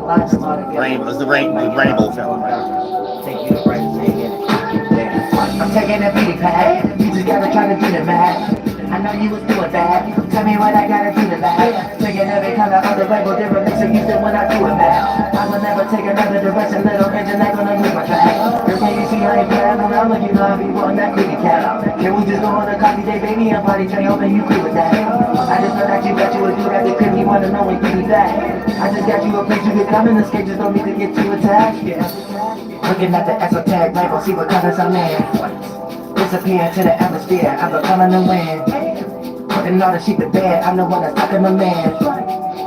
Rainbow, it's the rainbow film, right? Thank you, right? I'm taking a beat pack. You just gotta try to do the math. I know you was doing that. Tell me what I gotta do to that. Taking every color of the rainbow, different mix of Houston when I do it back. I will never take another direction, little engine ain't gonna lose my track. Girl, can you see I ain't playing around like you love me, wanting that kitty cat. Can we just go on a coffee day, baby, and party train, hoping you cool with that. I just know that you would do that, the crib you wanna know when you be back. I just got you a place you can come in, the skate just don't need to get too attached, yeah. Looking at the esoteric label, see what colors I'm in. Disappear into the atmosphere, I'm becoming the wind. Putting all the sheep to bed, I'm the one that's talking the man.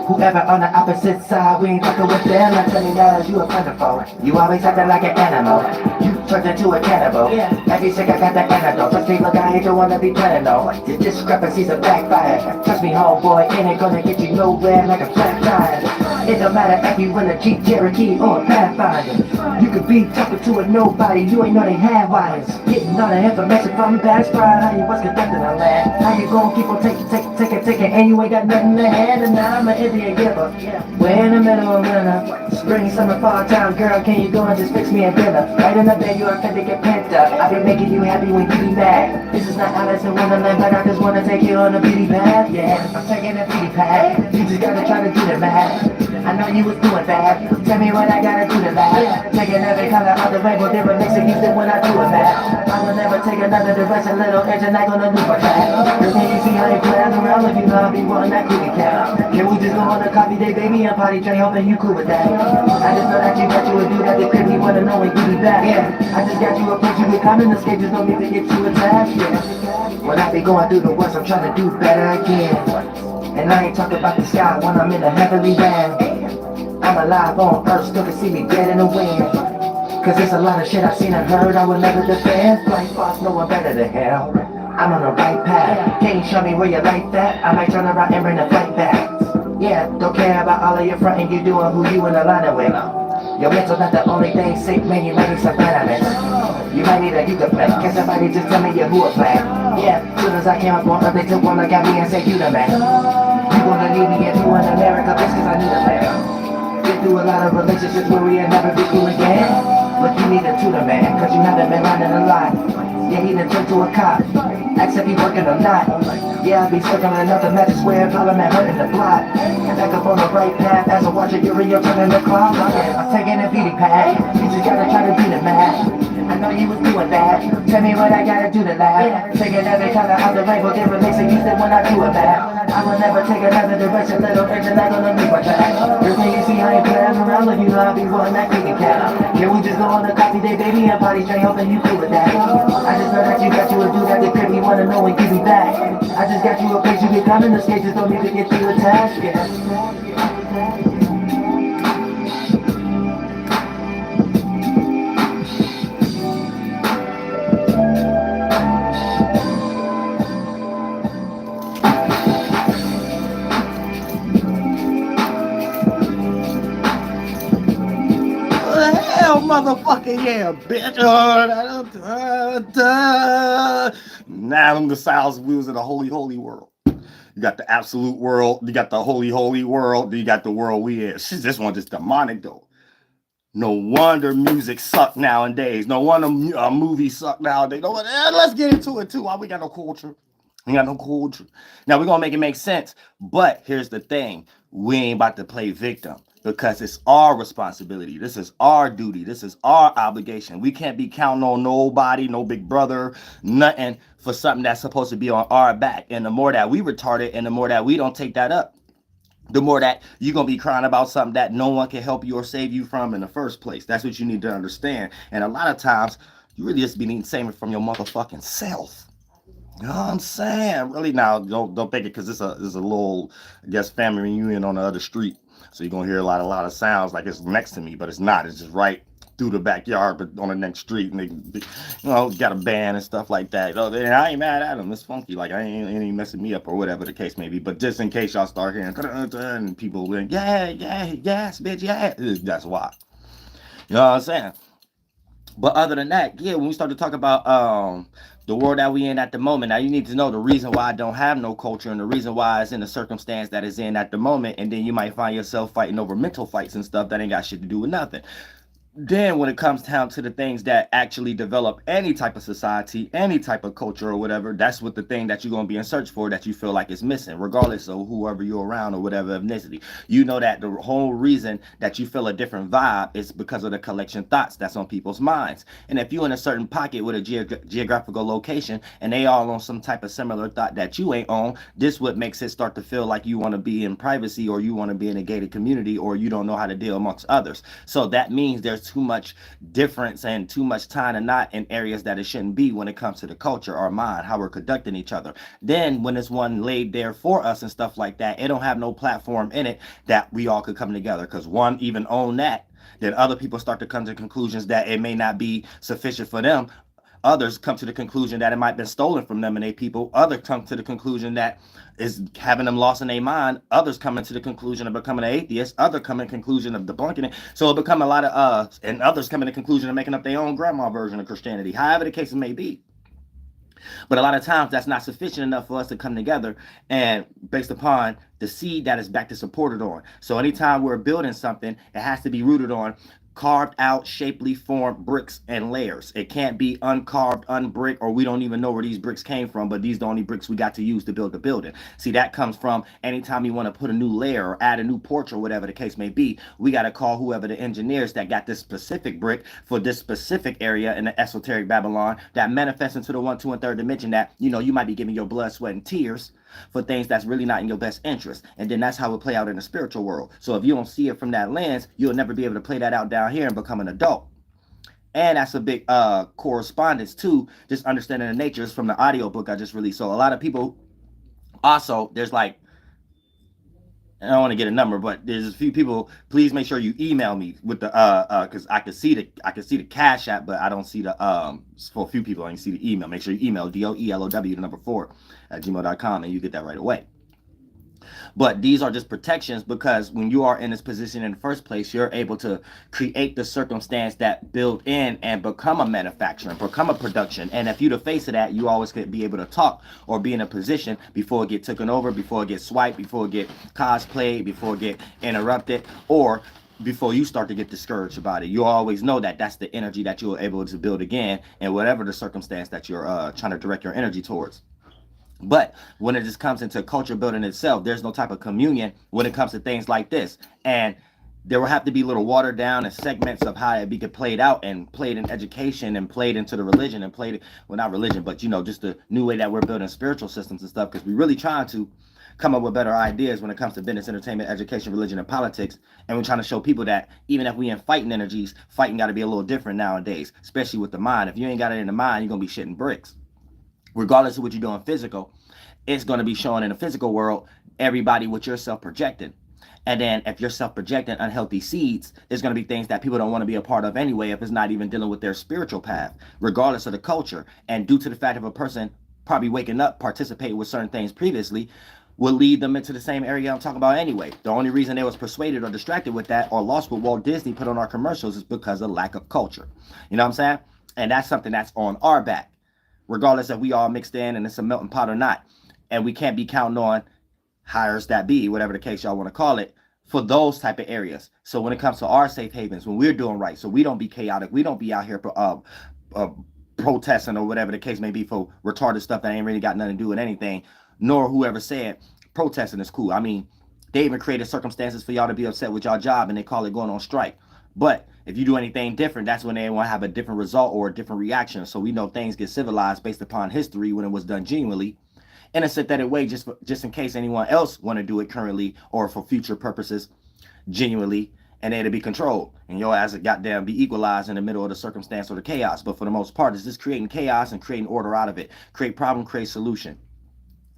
Whoever on the opposite side, we ain't fucking with them. I tell you that you a wonderful. You always acting like an animal. You turned into a cannibal. Every sick I got the antidote. Trust me, look, I ain't the one to be planning though. Your discrepancies are backfire. Trust me, homeboy, it ain't gonna get you nowhere like a flat tire. It don't matter if you in a Jeep Cherokee or a Pathfinder. You could be talking to a nobody, you ain't know they have wires. Getting all the information from past pride, how you was conducting a land. How you gon' keep on taking, and you ain't got nothing to hand. And now I'm an Indian giver. We're in the middle of winter. Spring, summer, fall time, girl, can you go and just fix me a dinner? Right in the bed, you authentic and pent up. I be making you happy when you be mad. This is not Alice in Wonderland, but I just wanna take you on a beauty path. Yeah, I'm taking a beauty path. You just gotta try to do the math. I know you was doing that. Tell me what I gotta do to that. Taking every color of the rainbow, different mix of Houston when I do it back. I will never take another direction, little engine ain't gonna lose my track. Girl, can you see how they playing around if you love me, wanting that kitty cat? Can we just go on a coffee day, baby, and party train, hoping you cool with that? I just know that you would do that, the crib you wanna know when you be back. Yeah, I just got you a place you can come in, the skate just don't need to get too attached. Yeah, when I be going through the worst, I'm trying to do better again. And I ain't talking about the sky when I'm in the heavenly land. I'm alive on earth, still can see me dead in the wind. Cause there's a lot of shit I've seen and heard I will never defend. Blind spots, no one better than hell. I'm on the right path, can you show me where you like that? I might turn around and bring the fight back. Yeah, don't care about all of your frontin', you doing who you in the line with. Your mental not the only thing sick, man, you might need some vitamins. You might need a yucca play, can somebody just tell me you who a play? Yeah, soon as I came up on earth, they took one look at me and said you the man. You gonna leave me if you in America, bitch, cause I need a man. Been through a lot of relationships where we ain't never be cool again. But you need a tutor man, cause you haven't been running a lot. Yeah, he done turned to a cop. Ask if he working or not. Yeah, I be circling up the matches where Pilotman hurting the plot. Back up on the right path as I watch it, you're turning the clock. I'm taking a beauty pack. You just gotta try to do the math. I know you was doing that. Tell me what I gotta do to that. Taking every color of the rainbow, different mix of Houston when I do it back. I will never take another direction, little engine ain't gonna lose my track. Girl, can you see how you playing around like you love me, wanting that kitty cat? Can we just go on a coffee day, baby, and party train, hoping you cool with that? I just know that you would do that, the crib you wanna know when you be back. I just got you a place you can come in, the skate just don't need to get too attached, yeah. Hell, motherfucking yeah, bitch. Now in the South, we was in the holy world. You got the absolute world, you got the holy world, you got the world we in. This one just demonic though. No wonder music suck nowadays. No wonder movies suck nowadays. No wonder, let's get into it too. Why we got no culture? We got no culture. Now we're gonna make it make sense. But here's the thing: we ain't about to play victim because it's our responsibility. This is our duty. This is our obligation. We can't be counting on nobody, no big brother, nothing for something that's supposed to be on our back. And the more that we retarded, and the more that we don't take that up, the more that you're going to be crying about something that no one can help you or save you from in the first place. That's what you need to understand. And a lot of times, you really just be needing saving from your motherfucking self. You know what I'm saying? Really now, don't think it because it's a little, I guess, family reunion on the other street. So you're going to hear a lot of sounds like it's next to me, but it's not. It's just right through the backyard, but on the next street, and they, got a band and stuff like that. And I ain't mad at them. It's funky. Like, I ain't messing me up or whatever the case may be. But just in case y'all start hearing, and people going, yes, bitch, yeah. That's why. You know what I'm saying? But other than that, yeah, when we start to talk about the world that we in at the moment. Now you need to know the reason why I don't have no culture and the reason why it's in the circumstance that it's in at the moment, and then you might find yourself fighting over mental fights and stuff that ain't got shit to do with nothing. Then when it comes down to the things that actually develop any type of society, any type of culture or whatever, that's what the thing that you're going to be in search for that you feel like is missing, regardless of whoever you're around or whatever ethnicity. You know that the whole reason that you feel a different vibe is because of the collection thoughts that's on people's minds. And if you're in a certain pocket with a geographical location and they all on some type of similar thought that you ain't on, this what makes it start to feel like you want to be in privacy, or you want to be in a gated community, or you don't know how to deal amongst others. So that means there's too much difference and too much time and not in areas that it shouldn't be when it comes to the culture or mind, how we're conducting each other. Then when it's one laid there for us and stuff like that, it don't have no platform in it that we all could come together, because one even own that, then other people start to come to conclusions that it may not be sufficient for them. Others come to the conclusion that it might have been stolen from them and they people. Others come to the conclusion that is having them lost in their mind. Others coming to the conclusion of becoming an atheist. Others come to the conclusion of debunking it. So it become a lot of and others come to the conclusion of making up their own grandma version of Christianity. However the case may be. But a lot of times that's not sufficient enough for us to come together and based upon the seed that is back to supported on. So anytime we're building something, it has to be rooted on carved out, shapely formed bricks and layers. It can't be uncarved, unbricked, or we don't even know where these bricks came from, but these are the only bricks we got to use to build the building. See, that comes from anytime you want to put a new layer or add a new porch or whatever the case may be, we got to call whoever the engineers that got this specific brick for this specific area in the esoteric Babylon that manifests into the 1, 2, and 3rd dimension that, you know, you might be giving your blood, sweat, and tears for things that's really not in your best interest. And then that's how it play out in the spiritual world. So if you don't see it from that lens, you'll never be able to play that out down here and become an adult. And that's a big correspondence to just understanding the natures from the audiobook I just released. So a lot of people also, there's like, I don't want to get a number, but there's a few people. Please make sure you email me with the because I can see the Cash App, but I don't see the for a few people I can see the email. Make sure you email DOELOW 4 @gmail.com and you get that right away. But these are just protections because when you are in this position in the first place, you're able to create the circumstance that build in and become a manufacturer and become a production. And if you're the face of that, you always could be able to talk or be in a position before it get taken over, before it get swiped, before it get cosplayed, before it get interrupted, or before you start to get discouraged about it. You always know that that's the energy that you're able to build again and whatever the circumstance that you're trying to direct your energy towards. But when it just comes into culture building itself, there's no type of communion when it comes to things like this. And there will have to be little watered down and segments of how it be played out and played in education and played into the religion and played, well, not religion, but, you know, just the new way that we're building spiritual systems and stuff, because we're really trying to come up with better ideas when it comes to business, entertainment, education, religion, and politics. And we're trying to show people that even if we in fighting energies, fighting got to be a little different nowadays, especially with the mind. If you ain't got it in the mind, you're going to be shitting bricks. Regardless of what you're doing physical, it's going to be showing in the physical world everybody what you're self-projecting. And then if you're self-projecting unhealthy seeds, it's going to be things that people don't want to be a part of anyway if it's not even dealing with their spiritual path, regardless of the culture. And due to the fact of a person probably waking up, participating with certain things previously, will lead them into the same area I'm talking about anyway. The only reason they was persuaded or distracted with that or lost what Walt Disney put on our commercials is because of lack of culture. You know what I'm saying? And that's something that's on our back, regardless if we all mixed in and it's a melting pot or not. And we can't be counting on hires that be, whatever the case y'all want to call it, for those type of areas. So when it comes to our safe havens, when we're doing right, so we don't be chaotic, we don't be out here protesting or whatever the case may be for retarded stuff that ain't really got nothing to do with anything, nor whoever said protesting is cool. I mean, they even created circumstances for y'all to be upset with y'all job and they call it going on strike. But if you do anything different, that's when they want to have a different result or a different reaction. So we know things get civilized based upon history when it was done genuinely in a synthetic way, just in case anyone else want to do it currently or for future purposes genuinely, and then to be controlled. And your ass goddamn be equalized in the middle of the circumstance or the chaos. But for the most part, it's just creating chaos and creating order out of it. Create problem, create solution.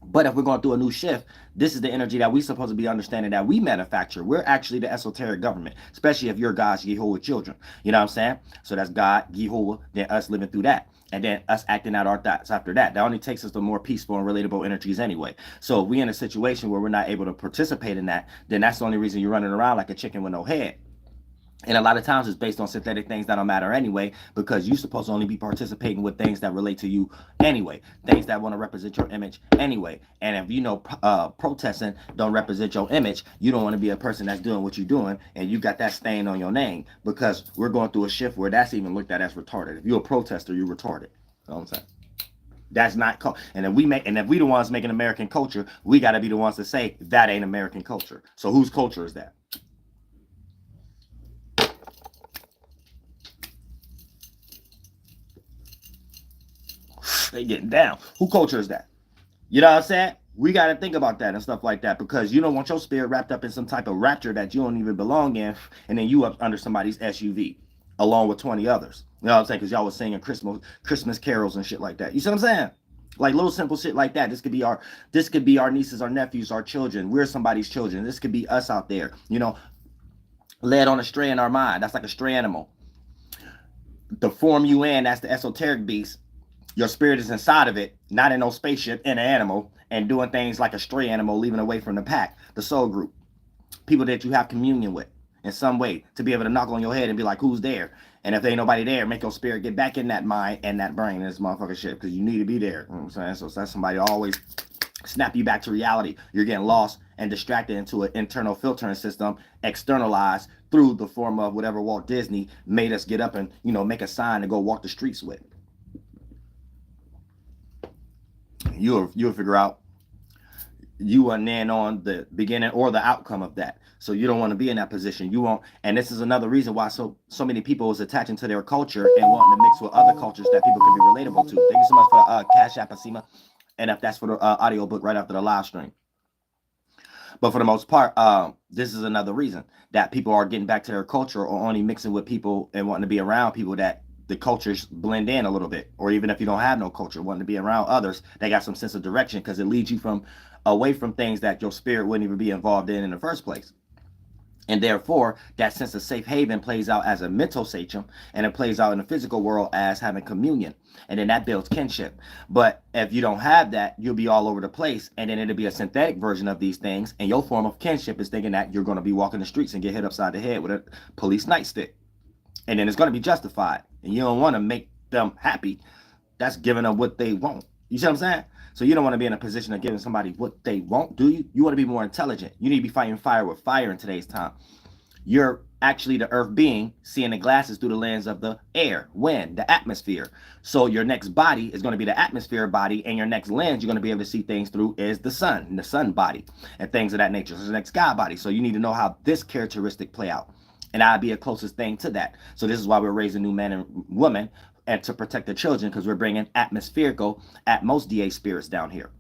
But if we're going through a new shift, this is the energy that we're supposed to be understanding that we manufacture. We're actually the esoteric government, especially if you're God's Yehovah children. You know what I'm saying? So that's God, Yehovah, then us living through that. And then us acting out our thoughts after that. That only takes us to more peaceful and relatable energies anyway. So if we're in a situation where we're not able to participate in that, then that's the only reason you're running around like a chicken with no head. And a lot of times it's based on synthetic things that don't matter anyway, because you're supposed to only be participating with things that relate to you anyway, things that want to represent your image anyway. And if you know protesting don't represent your image, you don't want to be a person that's doing what you're doing, and you got that stain on your name, because we're going through a shift where that's even looked at as retarded. If you're a protester, you're retarded. You know what I'm saying? That's not and if we the ones making American culture, we got to be the ones to say that ain't American culture. So whose culture is that? They getting down. Who culture is that? You know what I'm saying? We got to think about that and stuff like that, because you don't want your spirit wrapped up in some type of rapture that you don't even belong in, and then you up under somebody's SUV along with 20 others. You know what I'm saying? Because y'all was singing Christmas carols and shit like that. You see what I'm saying? Like little simple shit like that. This could be our nieces, our nephews, our children. We're somebody's children. This could be us out there. You know, led on a stray in our mind. That's like a stray animal. The form you in, that's the esoteric beast. Your spirit is inside of it, not in no spaceship, in an animal, and doing things like a stray animal, leaving away from the pack, the soul group, people that you have communion with in some way, to be able to knock on your head and be like, who's there? And if there ain't nobody there, make your spirit get back in that mind and that brain and this motherfucking shit, because you need to be there. You know what I'm saying? So that's somebody always snap you back to reality. You're getting lost and distracted into an internal filtering system, externalized through the form of whatever Walt Disney made us get up and, you know, make a sign to go walk the streets with. You'll figure out you weren't in on the beginning or the outcome of that. So you don't want to be in that position. You won't. And this is another reason why so many people is attaching to their culture and wanting to mix with other cultures that people can be relatable to. Thank you so much for Cashapp Asima. And if that's for the audiobook right after the live stream. But for the most part, this is another reason that people are getting back to their culture, or only mixing with people and wanting to be around people that the cultures blend in a little bit. Or even if you don't have no culture, wanting to be around others that got some sense of direction, because it leads you from away from things that your spirit wouldn't even be involved in the first place. And therefore, that sense of safe haven plays out as a mental sachem, and it plays out in the physical world as having communion. And then that builds kinship. But if you don't have that, you'll be all over the place, and then it'll be a synthetic version of these things. And your form of kinship is thinking that you're going to be walking the streets and get hit upside the head with a police nightstick. And then it's going to be justified. And you don't want to make them happy. That's giving them what they want. You see what I'm saying? So you don't want to be in a position of giving somebody what they want, do you? You want to be more intelligent. You need to be fighting fire with fire in today's time. You're actually the earth being, seeing the glasses through the lens of the air, wind, the atmosphere. So your next body is going to be the atmosphere body, and your next lens you're going to be able to see things through is the sun body, and things of that nature. So the next sky body. So you need to know how this characteristic play out. And I'd be a closest thing to that. So this is why we're raising new men and women, and to protect the children, because we're bringing atmospherical, Atmos DA spirits down here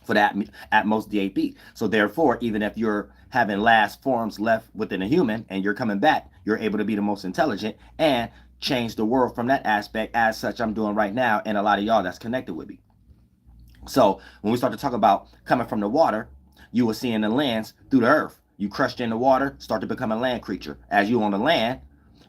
for that Atmos DAB. So therefore, even if you're having last forms left within a human and you're coming back, you're able to be the most intelligent and change the world from that aspect, as such I'm doing right now, and a lot of y'all that's connected with me. So when we start to talk about coming from the water, you will see in the lens through the earth. You crushed in the water, start to become a land creature. As you on the land,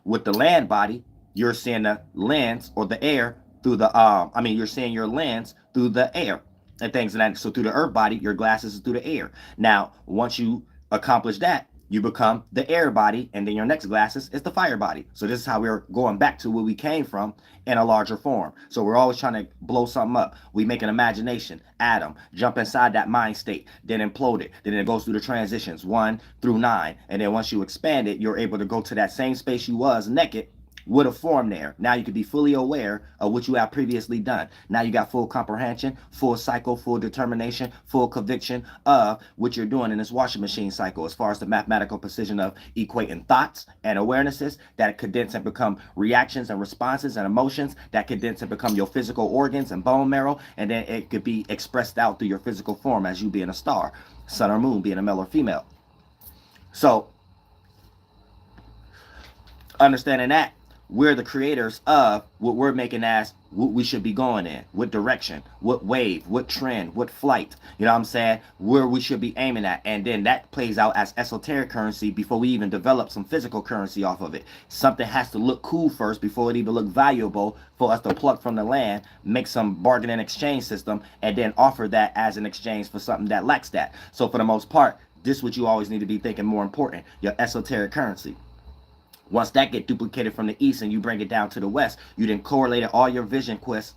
with the land body, you're seeing the lens or the air through the, you're seeing your lens through the air and things like that. So through the earth body, your glasses is through the air. Now, once you accomplish that, you become the air body, and then your next glasses is the fire body. So this is how we're going back to where we came from in a larger form. So we're always trying to blow something up. We make an imagination, atom, jump inside that mind state, then implode it. Then it goes through the transitions 1 through 9. And then once you expand it, you're able to go to that same space you was naked with a form there. Now you can be fully aware of what you have previously done. Now you got full comprehension, full cycle, full determination, full conviction of what you're doing in this washing machine cycle, as far as the mathematical precision of equating thoughts and awarenesses that condense and become reactions and responses and emotions that condense and become your physical organs and bone marrow, and then it could be expressed out through your physical form as you being a star, sun or moon, being a male or female. So understanding that, we're the creators of what we're making as what we should be going in, what direction, what wave, what trend, what flight, you know what I'm saying, where we should be aiming at. And then that plays out as esoteric currency before we even develop some physical currency off of it. Something has to look cool first before it even look valuable for us to pluck from the land, make some bargain and exchange system, and then offer that as an exchange for something that lacks that. So for the most part, this is what you always need to be thinking more important, your esoteric currency. Once that get duplicated from the east and you bring it down to the west, you then correlated all your vision quests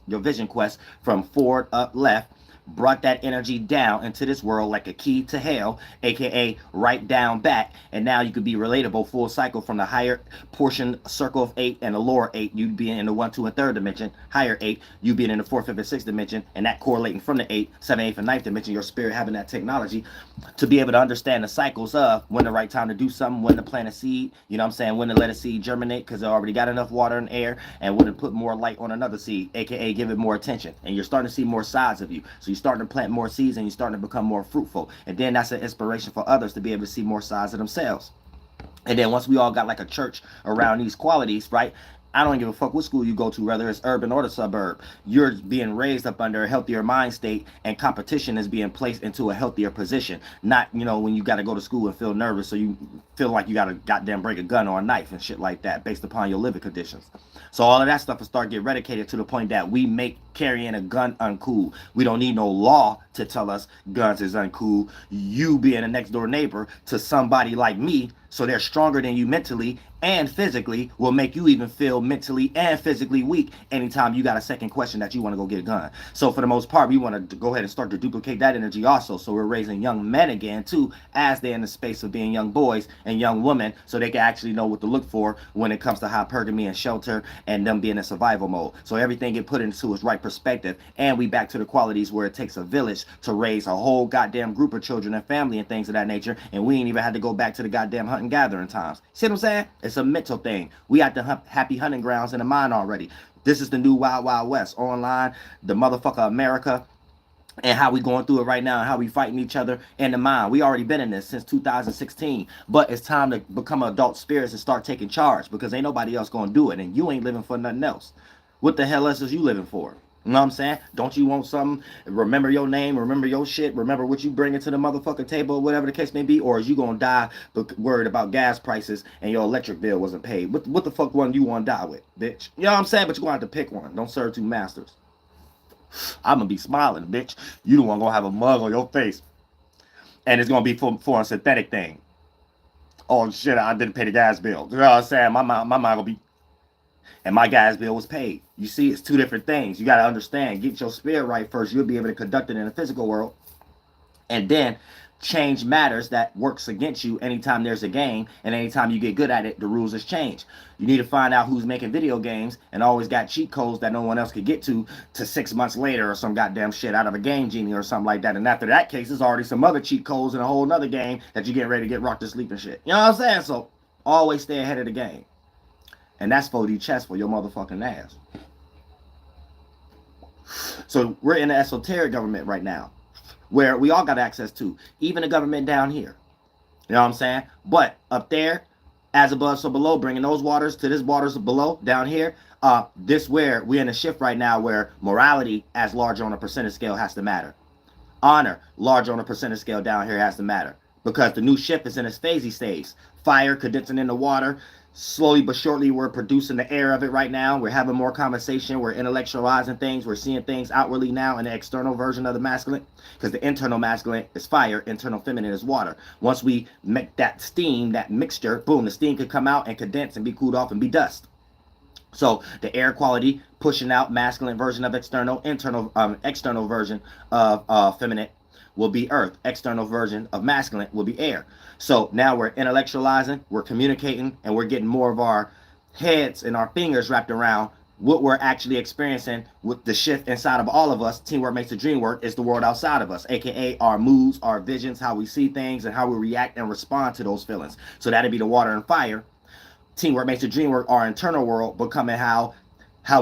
from forward, up, left, brought that energy down into this world like a key to hell, aka right down back, and now you could be relatable full cycle from the higher portion circle of 8 and the lower 8, you'd be in the 1, 2, and 3rd dimension, higher 8, you being in the 4th, 5th, and 6th dimension, and that correlating from the 8, 7, 8th, and 9th dimension, your spirit having that technology to be able to understand the cycles of when the right time to do something, when to plant a seed, you know what I'm saying, when to let a seed germinate because it already got enough water and air, and when to put more light on another seed, aka give it more attention, and you're starting to see more sides of you, so you're starting to plant more seeds and you're starting to become more fruitful, and then that's an inspiration for others to be able to see more sides of themselves. And then once we all got like a church around these qualities, right? I don't give a fuck what school you go to, whether it's urban or the suburb. You're being raised up under a healthier mind state, and competition is being placed into a healthier position. Not, you know, when you got to go to school and feel nervous, so you feel like you got to goddamn break a gun or a knife and shit like that based upon your living conditions. So all of that stuff will start getting eradicated to the point that we make carrying a gun uncool. We don't need no law to tell us guns is uncool. You being a next door neighbor to somebody like me, so they're stronger than you mentally and physically, will make you even feel mentally and physically weak anytime you got a second question that you want to go get a gun. So for the most part, we want to go ahead and start to duplicate that energy also. So we're raising young men again too, as they're in the space of being young boys and young women, so they can actually know what to look for when it comes to hypergamy and shelter and them being in survival mode. So everything get put into its right perspective, and we back to the qualities where it takes a village to raise a whole goddamn group of children and family and things of that nature, and we ain't even had to go back to the goddamn hunting gathering times. See what I'm saying? It's a mental thing. We at the happy hunting grounds in the mind already. This is the new Wild Wild West. Online, the motherfucker America, and how we going through it right now and how we fighting each other in the mind. We already been in this since 2016, but it's time to become adult spirits and start taking charge, because ain't nobody else gonna do it, and you ain't living for nothing else. What the hell else is you living for? You know what I'm saying? Don't you want something? Remember your name, remember your shit, remember what you bring into the motherfucking table, whatever the case may be, or is you gonna die worried about gas prices and your electric bill wasn't paid? What the fuck one you wanna die with, bitch? You know what I'm saying? But you're gonna have to pick one. Don't serve two masters. I'm gonna be smiling, bitch. You the one gonna have a mug on your face, and it's gonna be for a synthetic thing. Oh shit, I didn't pay the gas bill. You know what I'm saying? My mind gonna be, and my gas bill was paid. You see, it's two different things. You gotta understand. Get your spirit right first. You'll be able to conduct it in the physical world, and then change matters that works against you anytime there's a game, and anytime you get good at it, the rules has changed. You need to find out who's making video games and always got cheat codes that no one else could get to 6 months later, or some goddamn shit out of a game genie or something like that. And after that case, there's already some other cheat codes in a whole nother game that you get ready to get rocked to sleep and shit. You know what I'm saying? So always stay ahead of the game. And that's 4D chess for your motherfucking ass. So we're in the esoteric government right now, where we all got access to, even the government down here. You know what I'm saying? But up there, as above, so below, bringing those waters to this waters below, down here, this where we're in a shift right now where morality as larger on a percentage scale has to matter. Honor, larger on a percentage scale down here has to matter. Because the new shift is in its phasey stage. Fire condensing in the water. Slowly but surely, we're producing the air of it right now. We're having more conversation. We're intellectualizing things. We're seeing things outwardly now in the external version of the masculine. Because the internal masculine is fire. Internal feminine is water. Once we make that steam, that mixture, boom, the steam could come out and condense and be cooled off and be dust. So the air quality pushing out masculine version of external, external version of feminine will be earth. External version of masculine will be air. So now we're intellectualizing, we're communicating, and we're getting more of our heads and our fingers wrapped around what we're actually experiencing with the shift inside of all of us. Teamwork makes the dream work is the world outside of us, aka our moods, our visions, how we see things, and how we react and respond to those feelings. So that'd be the water and fire. Teamwork makes the dream work, our internal world, becoming how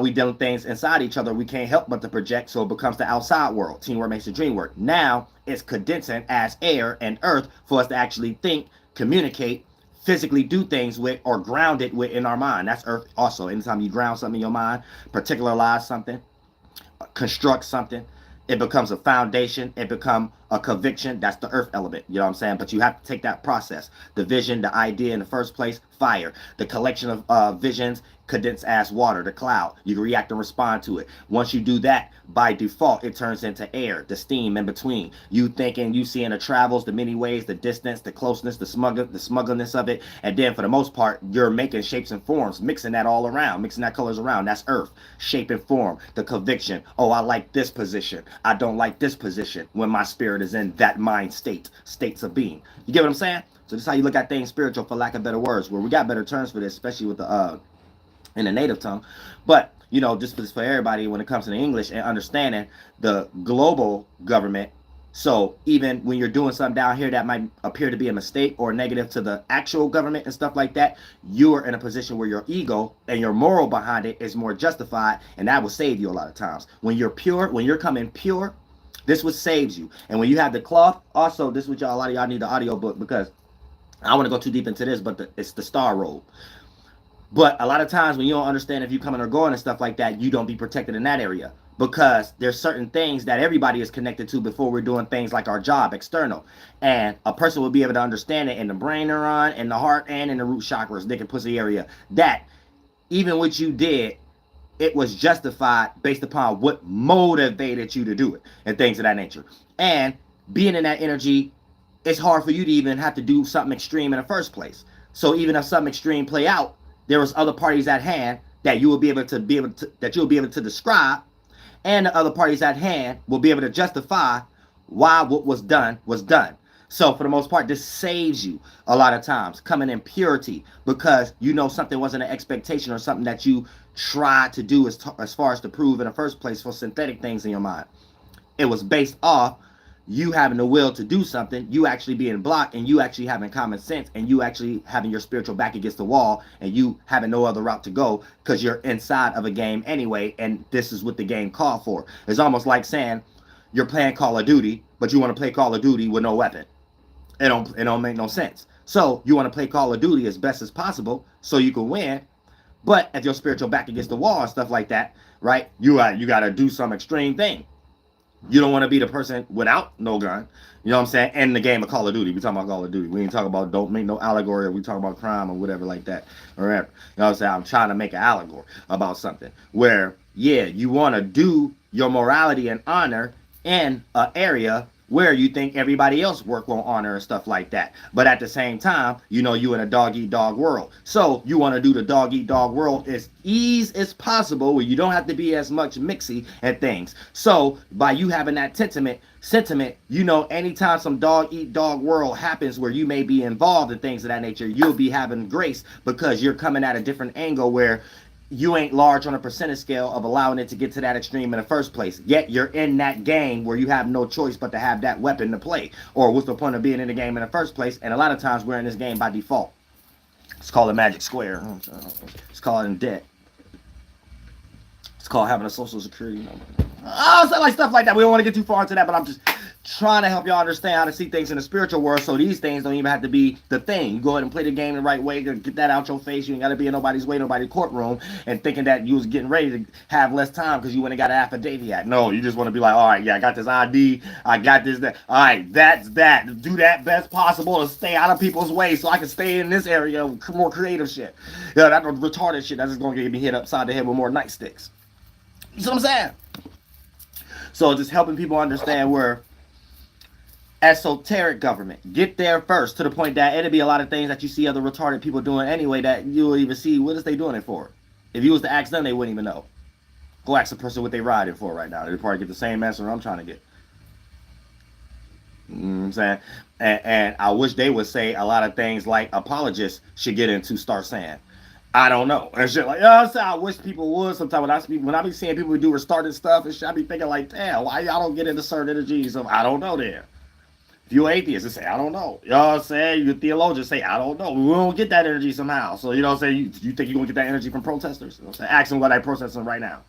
we do things inside each other. We can't help but to project, so it becomes the outside world. Teamwork makes the dream work. Now it's condensing as air and earth for us to actually think, communicate, physically do things with, or ground it with in our mind. That's earth also. Anytime you ground something in your mind, particularize something, construct something, it becomes a foundation. It becomes A conviction, that's the earth element, you know what I'm saying? But you have to take that process. The vision, the idea in the first place, fire. The collection of visions, condensed as water, the cloud. You can react and respond to it. Once you do that, by default, it turns into air, the steam in between. You thinking, you seeing the travels, the many ways, the distance, the closeness, the smuggleness of it. And then for the most part, you're making shapes and forms, mixing that all around, mixing that colors around. That's earth, shape and form. The conviction, oh, I like this position. I don't like this position when my spirit is in that mind states of being. You get what I'm saying? So this is how you look at things spiritual, for lack of better words, where we got better terms for this, especially with the in the native tongue. But you know, just for everybody when it comes to the English and understanding the global government. So even when you're doing something down here that might appear to be a mistake or negative to the actual government and stuff like that, you are in a position where your ego and your moral behind it is more justified, and that will save you a lot of times. When you're pure, when you're coming pure, this what saves you. And when you have the cloth, also this what y'all, a lot of y'all need the audio book, because I want to go too deep into this, but it's the star robe. But a lot of times when you don't understand if you coming or going and stuff like that, you don't be protected in that area, because there's certain things that everybody is connected to before we're doing things like our job, external. And a person will be able to understand it in the brain neuron, in the heart, and in the root chakras, dick and pussy area, that even what you did, it was justified based upon what motivated you to do it and things of that nature. And being in that energy, it's hard for you to even have to do something extreme in the first place. So even if something extreme play out, there was other parties at hand that you will be able to that you'll be able to describe, and the other parties at hand will be able to justify why what was done was done. So for the most part, this saves you a lot of times coming in purity, because you know something wasn't an expectation or something that you tried to do as far as to prove in the first place for synthetic things in your mind. It was based off you having the will to do something, you actually being blocked, and you actually having common sense, and you actually having your spiritual back against the wall, and you having no other route to go because you're inside of a game anyway, and this is what the game called for. It's almost like saying you're playing Call of Duty, but you want to play Call of Duty with no weapon. It don't make no sense. So you want to play Call of Duty as best as possible so you can win, but if your spiritual back against the wall and stuff like that, right, you got to do some extreme thing. You don't want to be the person without no gun, you know what I'm saying, in the game of Call of Duty. We talking about Call of Duty. We ain't talking about, don't make no allegory, or we talk about crime or whatever like that, or whatever. You know what I'm saying? I'm trying to make an allegory about something where, yeah, you want to do your morality and honor in an area where you think everybody else work on honor and stuff like that. But at the same time, you know you in a dog-eat-dog world. So you want to do the dog-eat-dog world as easy as possible, where you don't have to be as much mixy and things. So by you having that sentiment, you know, anytime some dog-eat-dog world happens where you may be involved in things of that nature, you'll be having grace, because you're coming at a different angle where you ain't large on a percentage scale of allowing it to get to that extreme in the first place. Yet you're in that game where you have no choice but to have that weapon to play. Or what's the point of being in the game in the first place? And a lot of times we're in this game by default. It's called a magic square. It's called in debt. It's called having a social security number. Oh, so like stuff like that. We don't want to get too far into that, but I'm just trying to help y'all understand how to see things in the spiritual world, so these things don't even have to be the thing. You go ahead and play the game the right way, get that out your face. You ain't got to be in nobody's way, nobody's courtroom, and thinking that you was getting ready to have less time because you went and got an affidavit. No, you just want to be like, all right, yeah, I got this ID, I got this, that. All right, that's that. Do that best possible to stay out of people's way so I can stay in this area with more creative shit. Yeah, that retarded shit, that's just going to get me hit upside the head with more nightsticks. You see what I'm saying? So just helping people understand where esoteric government, get there first, to the point that it'll be a lot of things that you see other retarded people doing anyway that you'll even see what is they doing it for. If you was to ask them, they wouldn't even know. Go ask the person what they riding for right now. They'll probably get the same answer I'm trying to get. You know what I'm saying? And I wish they would say a lot of things like apologists should get into, start saying, I don't know. And shit like, you know what I'm saying? I wish people would sometimes. When I be seeing people do restarted stuff and shit, I be thinking like, damn, why y'all don't get into certain energies of I don't know there? If you're atheist, just say, I don't know. You know what I'm saying? You're a theologian, say, I don't know. We don't get that energy somehow. So, you know what I'm saying? You think you're going to get that energy from protesters? You know what I'm saying? Ask them what they're protesting right now.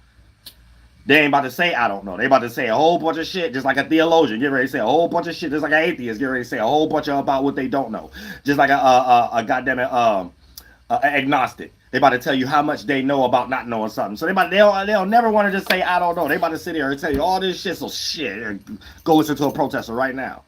They ain't about to say, I don't know. They about to say a whole bunch of shit, just like a theologian. Get ready to say a whole bunch of shit, just like an atheist. Get ready to say a whole bunch about what they don't know. Just like a goddamn agnostic. They about to tell you how much they know about not knowing something. So they'll never want to just say, I don't know. They about to sit here and tell you all this shit. So shit, go listen to a protester right now.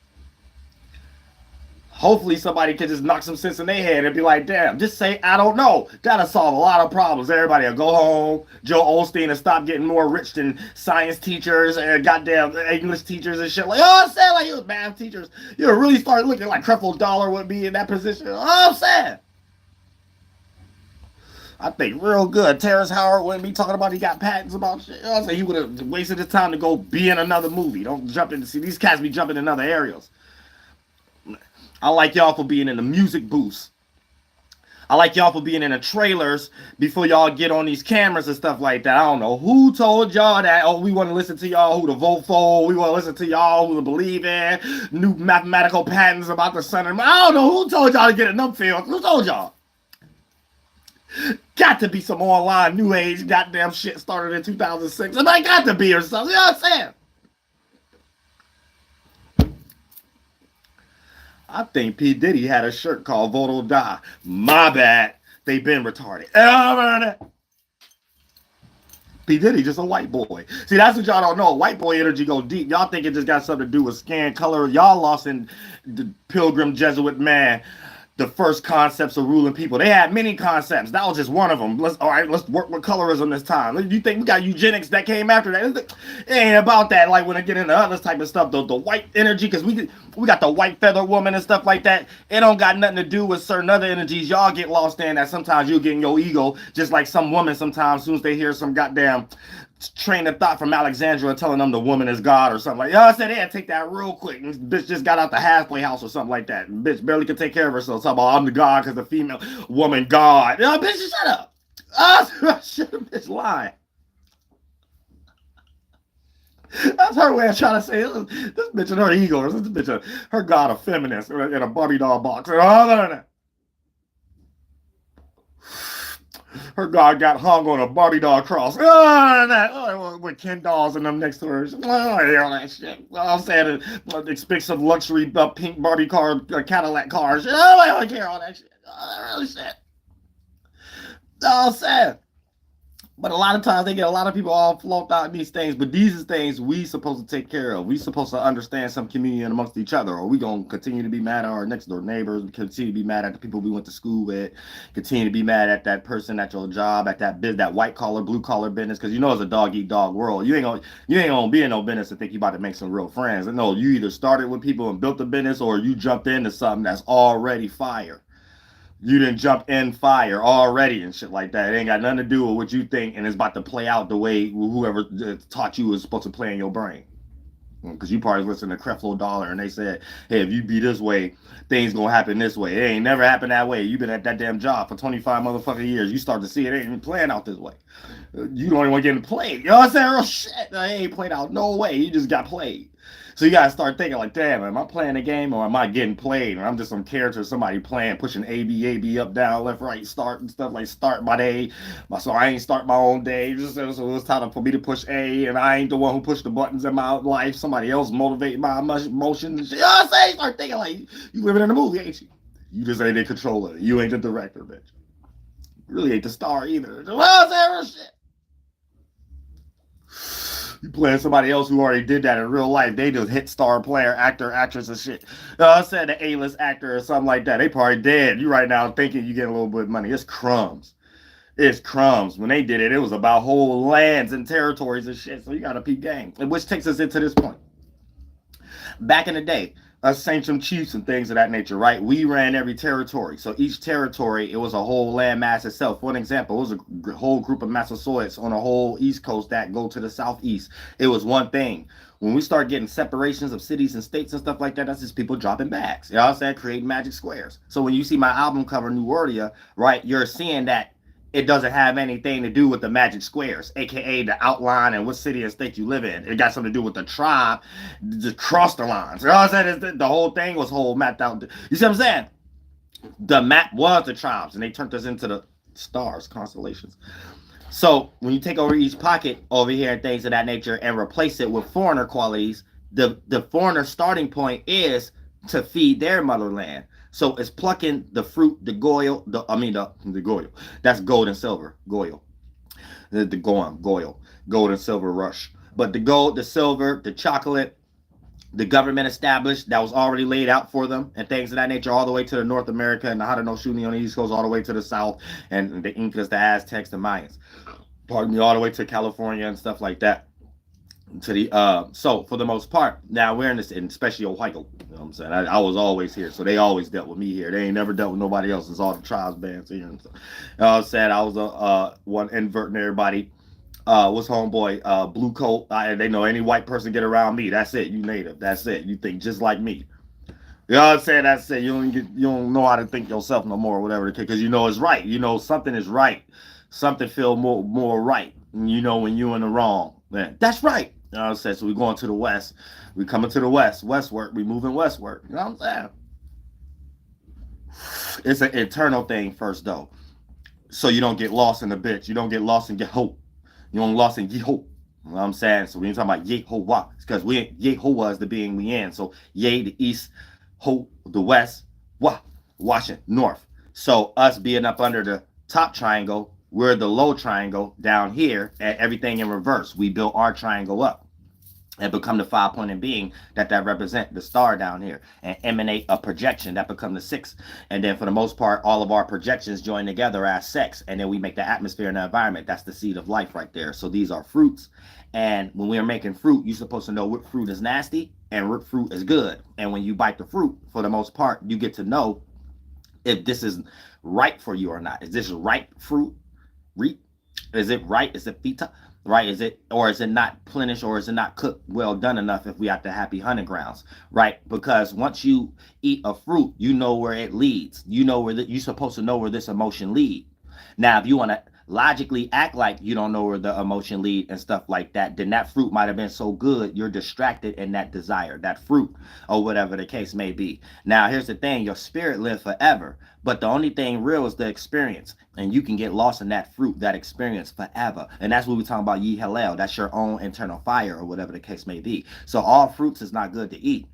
Hopefully somebody can just knock some sense in their head and be like, damn, just say, I don't know. That'll solve a lot of problems. Everybody will go home. Joe Osteen will stop getting more rich than science teachers and goddamn English teachers and shit. Like, oh, I'm saying, like, you was math teachers. You'll really start looking like Creflo Dollar would be in that position. Oh, I'm saying. I think real good. Terrence Howard wouldn't be talking about he got patents about shit. You know what I'm saying? He would have wasted his time to go be in another movie. Don't jump into, see, these cats be jumping in other areas. I like y'all for being in the music booths. I like y'all for being in the trailers before y'all get on these cameras and stuff like that. I don't know who told y'all that, oh, we want to listen to y'all who to vote for. We want to listen to y'all who to believe in. New mathematical patents about the sun and moon. I don't know who told y'all to get in them fields. Who told y'all? Got to be some online new age goddamn shit started in 2006. It might got to be or something. You know what I'm saying? I think P. Diddy had a shirt called Vote or Die. My bad. They been retarded. P. Diddy just a white boy. See, that's what y'all don't know. White boy energy go deep. Y'all think it just got something to do with skin color. Y'all lost in the Pilgrim Jesuit man. The first concepts of ruling people. They had many concepts. That was just one of them. Let's work with colorism this time. You think we got eugenics that came after that? It ain't about that. Like when I get into other type of stuff, the white energy, because we got the white feather woman and stuff like that. It don't got nothing to do with certain other energies y'all get lost in. That sometimes you get in your ego, just like some woman sometimes, as soon as they hear some goddamn train of thought from Alexandria telling them the woman is God or something like, I said, yeah, take that real quick. And bitch just got out the halfway house or something like that. And bitch barely could take care of herself. Talking about I'm the God because the female woman God. Bitch, shut up. Shut up, bitch, lying. That's her way of trying to say this bitch and her ego. This bitch, her God, a feminist in a Barbie doll box. Her God got hung on a Barbie doll cross. With Ken dolls and them next to her. That shit. I'm saying expensive luxury pink Barbie car, Cadillac cars. I don't care all that shit. Really shit. All sad. But a lot of times they get a lot of people all float out in these things. But these are things we supposed to take care of. We supposed to understand some communion amongst each other. Or we going to continue to be mad at our next door neighbors. Continue to be mad at the people we went to school with. Continue to be mad at that person at your job, at that white collar, blue collar business. Because you know it's a dog eat dog world. You ain't gonna be in no business and think you about to make some real friends. No, you either started with people and built a business, or you jumped into something that's already fire. You didn't jump in fire already and shit like that. It ain't got nothing to do with what you think, and it's about to play out the way whoever taught you is supposed to play in your brain. Because you probably listened to Creflo Dollar and they said, hey, if you be this way, things gonna happen this way. It ain't never happened that way. You've been at that damn job for 25 motherfucking years. You start to see it ain't even playing out this way. You don't even get played. You know what I'm saying? Real shit. It ain't played out no way. You just got played. So you gotta start thinking like, damn, am I playing a game or am I getting played? Or I'm just some character, somebody playing, pushing A, B, up, down, left, right, start and stuff like start my day. So I ain't start my own day. So it's time for me to push A, and I ain't the one who pushed the buttons in my life. Somebody else motivate my emotions. You know what I'm saying? Start thinking like, you living in a movie, ain't you? You just ain't the controller. You ain't the director, bitch. You really ain't the star either. You know what I'm saying? Real shit. You playing somebody else who already did that in real life. They just hit star player, actor, actress, and shit. I said the A-list actor or something like that. They probably dead. You right now thinking you get a little bit of money. It's crumbs. It's crumbs. When they did it, it was about whole lands and territories and shit. So you got to peep game. Which takes us into this point. Back in the day, us ancient chiefs and things of that nature, right? We ran every territory. So each territory, it was a whole land mass itself. For an example, it was a whole group of Massasoits on a whole East Coast that go to the Southeast. It was one thing. When we start getting separations of cities and states and stuff like that, that's just people dropping bags. You know what I'm saying? Creating magic squares. So when you see my album cover, New Wordia, right, you're seeing that it doesn't have anything to do with the magic squares, aka the outline and what city and state you live in. It got something to do with the tribe, just cross the lines. You know what I'm saying? The whole thing was whole mapped out. You see what I'm saying? The map was the tribes, and they turned us into the stars, constellations. So when you take over each pocket over here and things of that nature and replace it with foreigner qualities, the foreigner starting point is to feed their motherland. So it's plucking the fruit, the goyle, the goyle. That's gold and silver, goyle. The goyle, gold and silver rush. But the gold, the silver, the chocolate, the government established that was already laid out for them and things of that nature, all the way to the North America and the Haudenosaunee on the East Coast, all the way to the South, and the Incas, the Aztecs, the Mayans. Pardon me, all the way to California and stuff like that. To the so for the most part, now we're in this, and especially Ohio. You know what I'm saying? I was always here, so they always dealt with me here. They ain't never dealt with nobody else. It's all the tribes bands here. And stuff. I was sad. I was one inverting everybody. What's homeboy? Blue coat. They know any white person get around me. That's it. You native. That's it. You think just like me. You know what I'm saying? That's it. You don't know how to think yourself no more, or whatever the case, because you know it's right. You know something is right. Something feel more right. And you know when you're in the wrong. Man, that's right. You know what I'm saying? So we going to the west. We coming to the westward. We moving westward. You know what I'm saying? It's an internal thing first, though. So you don't get lost in the bitch. You don't get lost in get hope. You don't lost in ye hope. You know what I'm saying? So when you talk about Yehovah, it's because Yehovah is the being we in. So Ye the east, Ho the west, Wah Washington north. So us being up under the top triangle, we're the low triangle down here, and everything in reverse. We built our triangle up and become the 5-pointed being that represent the star down here, and emanate a projection that become the 6. And then for the most part, all of our projections join together as sex, and then we make the atmosphere and the environment. That's the seed of life right there. So these are fruits, and when we are making fruit, you're supposed to know what fruit is nasty and what fruit is good. And when you bite the fruit, for the most part, you get to know if this is right for you or not. Is this ripe fruit? Is it right? Is it fita? Right? Is it, or is it not plenished, or is it not cooked well done enough if we at the happy hunting grounds? Right? Because once you eat a fruit, you know where it leads. You know where you're supposed to know where this emotion lead. Now, if you want to logically act like you don't know where the emotion lead and stuff like that, then that fruit might have been so good you're distracted in that desire, that fruit, or whatever the case may be. Now, here's the thing: your spirit lives forever, but the only thing real is the experience, and you can get lost in that fruit, that experience forever. And that's what we're talking about. Ye Hallel, that's your own internal fire, or whatever the case may be. So all fruits is not good to eat.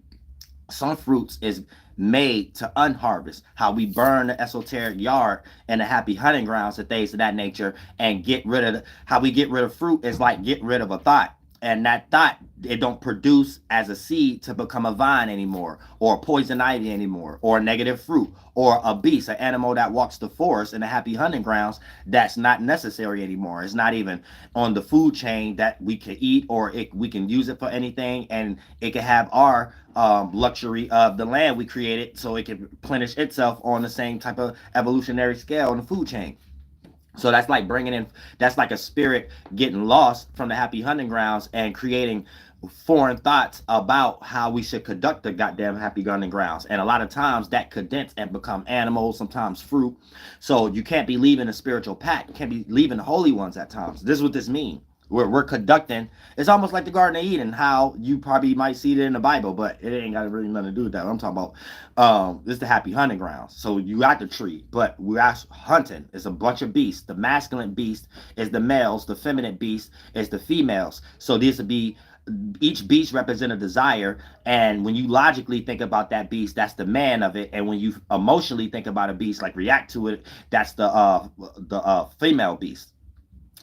Some fruits is made to unharvest. How we burn the esoteric yard and the happy hunting grounds and things of that nature, and get rid of how we get rid of fruit is like get rid of a thought. And that thought, it don't produce as a seed to become a vine anymore, or poison ivy anymore, or negative fruit, or a beast, an animal that walks the forest in the happy hunting grounds that's not necessary anymore. It's not even on the food chain that we can eat, or we can use it for anything, and it can have our luxury of the land we created, so it can replenish itself on the same type of evolutionary scale in the food chain. So that's like bringing in, that's like a spirit getting lost from the happy hunting grounds and creating foreign thoughts about how we should conduct the goddamn happy hunting grounds. And a lot of times that condense and become animals, sometimes fruit. So you can't be leaving a spiritual pact. You can't be leaving the holy ones at times. This is what this means. We're conducting. It's almost like the Garden of Eden, how you probably might see it in the Bible, but it ain't got really nothing to do with that. I'm talking about this is the happy hunting grounds. So you got the tree, but we're actually hunting. It's a bunch of beasts. The masculine beast is the males. The feminine beast is the females. So these would be, each beast represent a desire, and when you logically think about that beast, that's the man of it. And when you emotionally think about a beast, like react to it, that's the female beast.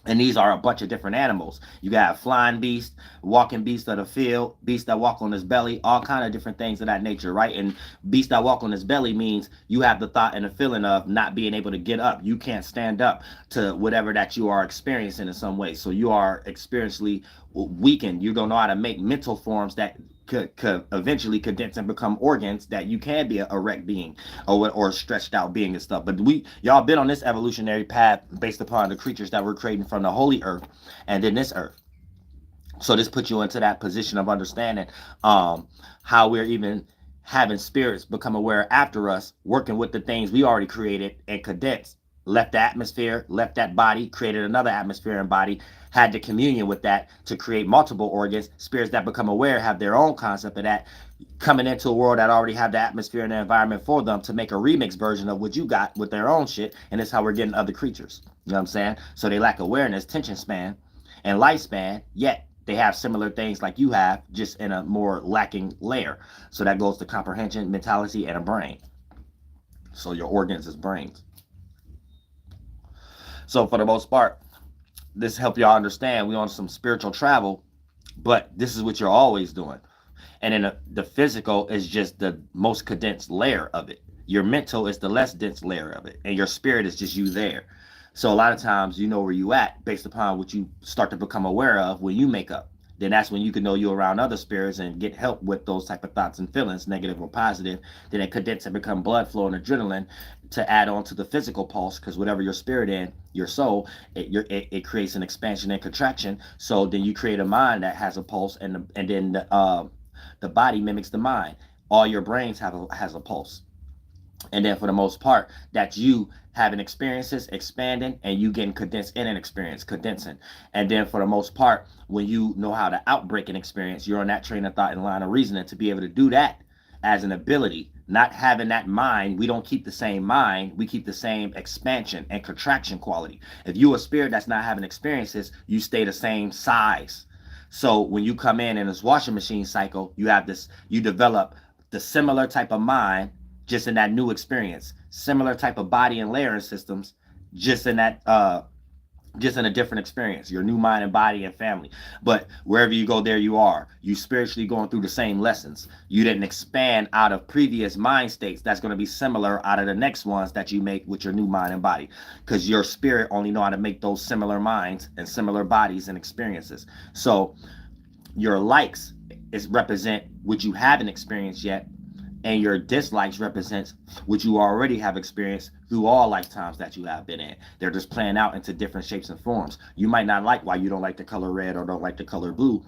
And these are a bunch of different animals. You got flying beast, walking beast of the field, beast that walk on his belly, all kind of different things of that nature, right? And beast that walk on his belly means you have the thought and the feeling of not being able to get up. You can't stand up to whatever that you are experiencing in some way. So you are experientially weakened. You don't know how to make mental forms that could eventually condense and become organs that you can be a erect being, or stretched out being and stuff. But y'all been on this evolutionary path based upon the creatures that we're creating from the holy earth and then this earth. So this puts you into that position of understanding how we're even having spirits become aware after us, working with the things we already created and condensed, left the atmosphere, left that body, created another atmosphere and body, had the communion with that to create multiple organs. Spirits that become aware have their own concept of that, coming into a world that already have the atmosphere and the environment for them to make a remix version of what you got with their own shit. And it's how we're getting other creatures. You know what I'm saying? So they lack awareness, attention span, and lifespan, yet they have similar things like you have, just in a more lacking layer. So that goes to comprehension, mentality, and a brain. So your organs is brains. So for the most part, this help y'all understand we on some spiritual travel, but this is what you're always doing. And then the physical is just the most condensed layer of it. Your mental is the less dense layer of it, and your spirit is just you there. So a lot of times you know where you at based upon what you start to become aware of when you make up. Then that's when you can know you're around other spirits and get help with those type of thoughts and feelings, negative or positive. Then it condense and become blood flow and adrenaline to add on to the physical pulse, because whatever your spirit in, your soul, it creates an expansion and contraction. So then you create a mind that has a pulse, and then the body mimics the mind. All your brains has a pulse. And then for the most part, that's you having experiences, expanding, and you getting condensed in an experience, condensing. And then for the most part, when you know how to outbreak an experience, you're on that train of thought and line of reasoning to be able to do that as an ability, not having that mind. We don't keep the same mind. We keep the same expansion and contraction quality. If you a spirit that's not having experiences, you stay the same size. So when you come in this washing machine cycle, you have this, you develop the similar type of mind just in that new experience, similar type of body and layering systems, just in that just in a different experience, your new mind and body and family. But wherever you go, there you are. You spiritually going through the same lessons. You didn't expand out of previous mind states that's going to be similar out of the next ones that you make with your new mind and body, because your spirit only know how to make those similar minds and similar bodies and experiences. So your likes is represent what you haven't experienced yet, and your dislikes represents what you already have experienced through all lifetimes that you have been in. They're just playing out into different shapes and forms. You might not like why you don't like the color red or don't like the color blue,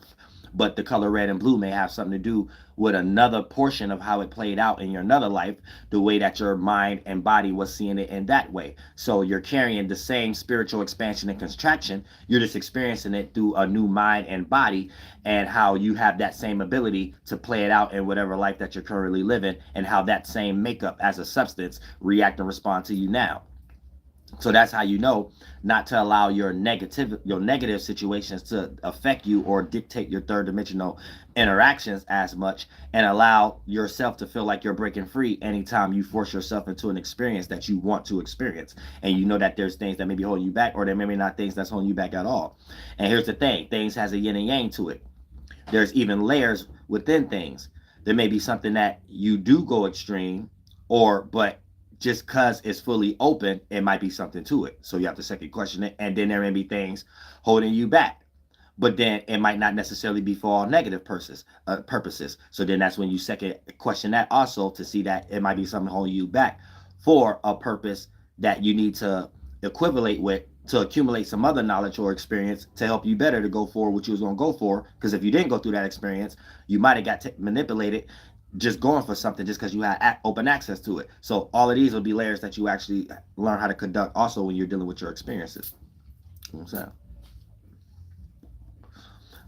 but the color red and blue may have something to do with another portion of how it played out in your another life, the way that your mind and body was seeing it in that way. So you're carrying the same spiritual expansion and contraction. You're just experiencing it through a new mind and body, and how you have that same ability to play it out in whatever life that you're currently living, and how that same makeup as a substance react and respond to you now. So that's how you know not to allow your negative situations to affect you or dictate your third dimensional interactions as much, and allow yourself to feel like you're breaking free anytime you force yourself into an experience that you want to experience. And you know that there's things that may be holding you back, or there may be not things that's holding you back at all. And here's the thing, things has a yin and yang to it. There's even layers within things. There may be something that you do go extreme, but just because it's fully open, it might be something to it. So you have to second question it. And then there may be things holding you back, but then it might not necessarily be for all negative purposes. So then that's when you second question that also, to see that it might be something holding you back for a purpose that you need to equivalate with, to accumulate some other knowledge or experience to help you better to go for what you was going to go for. Because if you didn't go through that experience, you might have got manipulated just going for something just because you had open access to it. So all of these will be layers that you actually learn how to conduct also when you're dealing with your experiences. You know what I'm saying?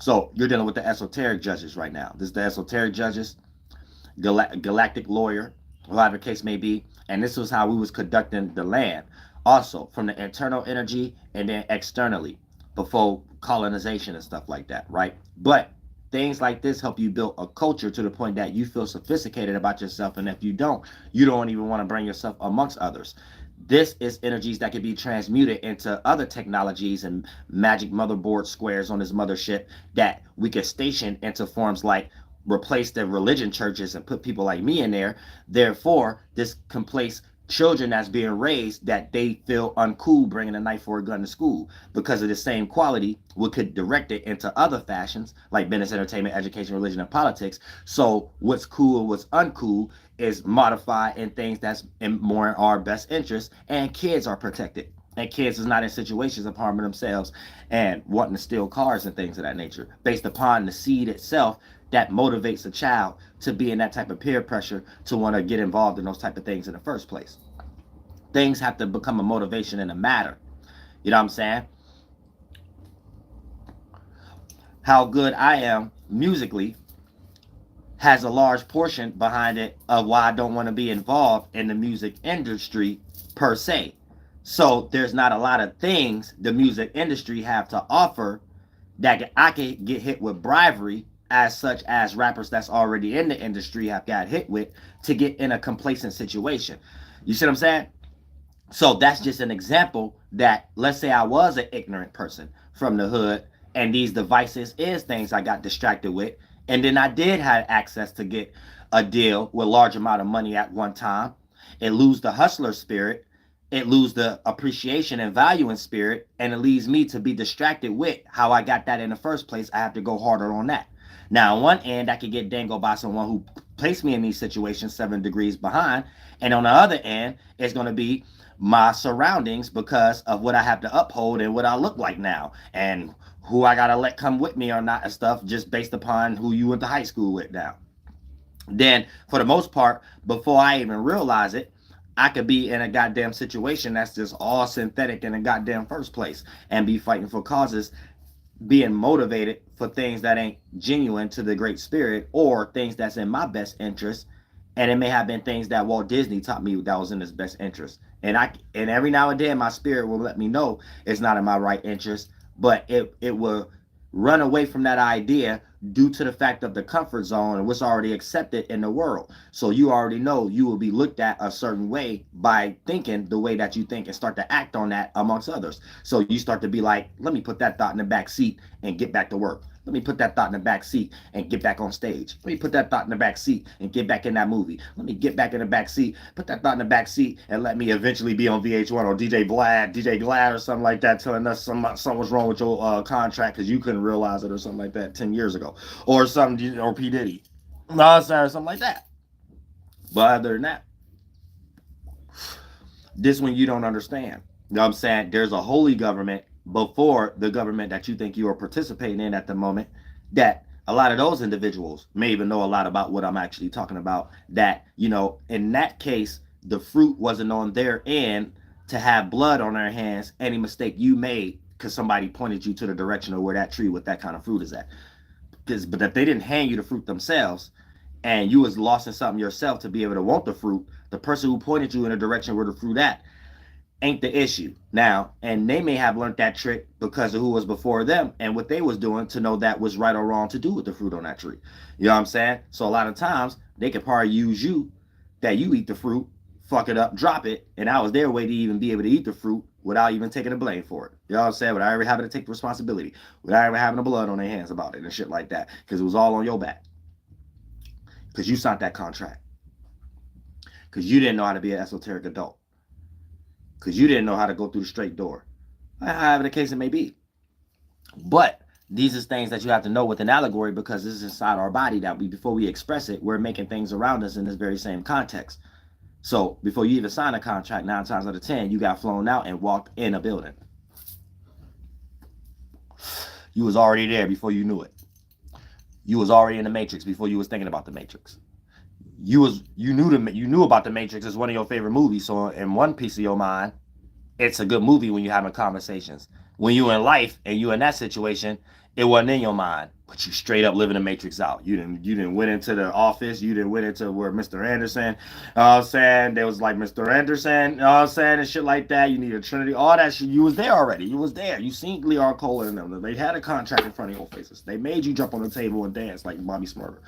So you're dealing with the esoteric judges right now. This is the esoteric judges, galactic lawyer, whatever the case may be. And this was how we was conducting the land. Also from the internal energy and then externally before colonization and stuff like that, right? But things like this help you build a culture to the point that you feel sophisticated about yourself. And if you don't even want to bring yourself amongst others. This is energies that can be transmuted into other technologies and magic motherboard squares on this mothership that we can station into forms like replace the religion churches and put people like me in there. Therefore, this can place children that's being raised that they feel uncool bringing a knife or a gun to school because of the same quality. We could direct it into other fashions like business, entertainment, education, religion, and politics. So what's cool and what's uncool is modified in things that's more in our best interest, and kids are protected. And kids is not in situations of harming themselves and wanting to steal cars and things of that nature based upon the seed itself that motivates a child to be in that type of peer pressure to want to get involved in those type of things in the first place. Things have to become a motivation and a matter. You know what I'm saying? How good I am musically has a large portion behind it of why I don't want to be involved in the music industry per se. So there's not a lot of things the music industry have to offer that I can get hit with bribery, as such as rappers that's already in the industry have got hit with, to get in a complacent situation. You see what I'm saying? So that's just an example that, let's say I was an ignorant person from the hood, and these devices is things I got distracted with, and then I did have access to get a deal with a large amount of money at one time. It lose the hustler spirit, it lose the appreciation and value in spirit, and it leads me to be distracted with how I got that in the first place. I have to go harder on that. Now, on one end, I could get dangled by someone who placed me in these situations 7 degrees behind, and on the other end, it's going to be my surroundings because of what I have to uphold and what I look like now, and who I gotta let come with me or not and stuff, just based upon who you went to high school with now. Then, for the most part, before I even realize it, I could be in a goddamn situation that's just all synthetic in the goddamn first place and be fighting for causes, being motivated for things that ain't genuine to the great spirit or things that's in my best interest. And it may have been things that Walt Disney taught me that was in his best interest. And every now and then my spirit will let me know it's not in my right interest, but it will run away from that idea due to the fact of the comfort zone and what's already accepted in the world. So you already know you will be looked at a certain way by thinking the way that you think and start to act on that amongst others. So you start to be like, let me put that thought in the back seat and get back to work. Let me put that thought in the back seat and get back on stage. Let me put that thought in the back seat and get back in that movie. Let me get back in the back seat, put that thought in the back seat, and let me eventually be on VH1 or DJ Glad or something like that, telling us something was wrong with your contract because you couldn't realize it or something like that 10 years ago. Or something, or P. Diddy. No, sorry, something like that. But other than that, this one you don't understand. You know what I'm saying? There's a holy government before the government that you think you are participating in at the moment, that a lot of those individuals may even know a lot about what I'm actually talking about, that, you know, in that case, the fruit wasn't on their end to have blood on their hands. Any mistake you made because somebody pointed you to the direction of where that tree with that kind of fruit is at. But if they didn't hand you the fruit themselves and you was lost in something yourself to be able to want the fruit, the person who pointed you in the direction where the fruit at ain't the issue now. And they may have learned that trick because of who was before them and what they was doing to know that was right or wrong to do with the fruit on that tree. You know what I'm saying? So a lot of times they could probably use you, that you eat the fruit, fuck it up, drop it, and that was their way to even be able to eat the fruit without even taking the blame for it. You know what I'm saying? Without ever having to take the responsibility, without ever having the blood on their hands about it and shit like that, because it was all on your back. Because you signed that contract. Because you didn't know how to be an esoteric adult. Because you didn't know how to go through the straight door. However the case it may be. But these are things that you have to know with an allegory, because this is inside our body that before we express it, we're making things around us in this very same context. So before you even sign a contract, 9 times out of 10, you got flown out and walked in a building. You was already there before you knew it. You was already in the Matrix before you was thinking about the Matrix. You knew about the Matrix as one of your favorite movies. So in one piece of your mind, it's a good movie when you're having conversations. When you in life and you in that situation, it wasn't in your mind, but you straight up living the Matrix out. You didn't went into the office. You didn't went into where Mr. Anderson, I'm saying, there was like Mr. Anderson, I'm saying, and shit like that. You need a Trinity, all that shit. You was there already. You was there. You seen Lee R. Cole and them. They had a contract in front of your faces. They made you jump on the table and dance like Bobby Smurder.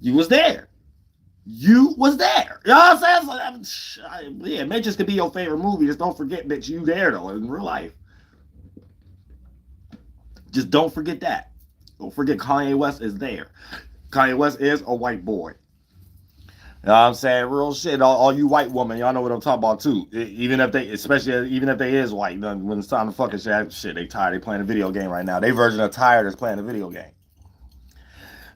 You was there. You was there. You know what I'm saying? Yeah, Matrix could be your favorite movie. Just don't forget that you there though in real life. Just don't forget that. Don't forget Kanye West is there. Kanye West is a white boy. You know what I'm saying? Real shit. All you white women, y'all know what I'm talking about too. Even if they is white, when it's time to fucking shit, they tired. They playing a video game right now. They version of tired is playing a video game.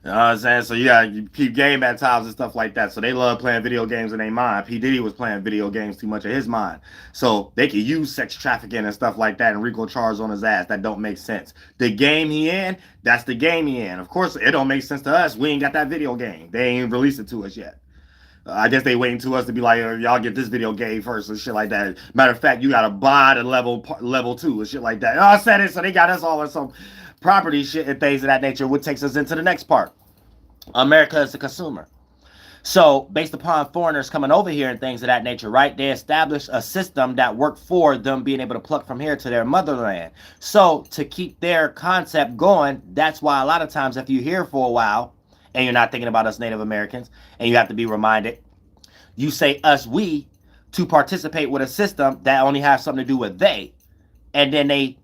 You know what I'm saying? So you keep game at times and stuff like that. So they love playing video games in their mind. P. Diddy was playing video games too much of his mind. So they could use sex trafficking and stuff like that and RICO charge on his ass. That don't make sense. The game he in, that's the game he in. Of course, it don't make sense to us. We ain't got that video game. They ain't released it to us yet. I guess they waiting to us to be like, y'all get this video game first and shit like that. Matter of fact, you got to buy the level 2 and shit like that. I said it, so they got us all in some property shit and things of that nature, which takes us into the next part. America is the consumer. So based upon foreigners coming over here and things of that nature, right, they established a system that worked for them being able to pluck from here to their motherland. So to keep their concept going, that's why a lot of times if you're here for a while and you're not thinking about us Native Americans and you have to be reminded, you say us, we, to participate with a system that only has something to do with they. And then they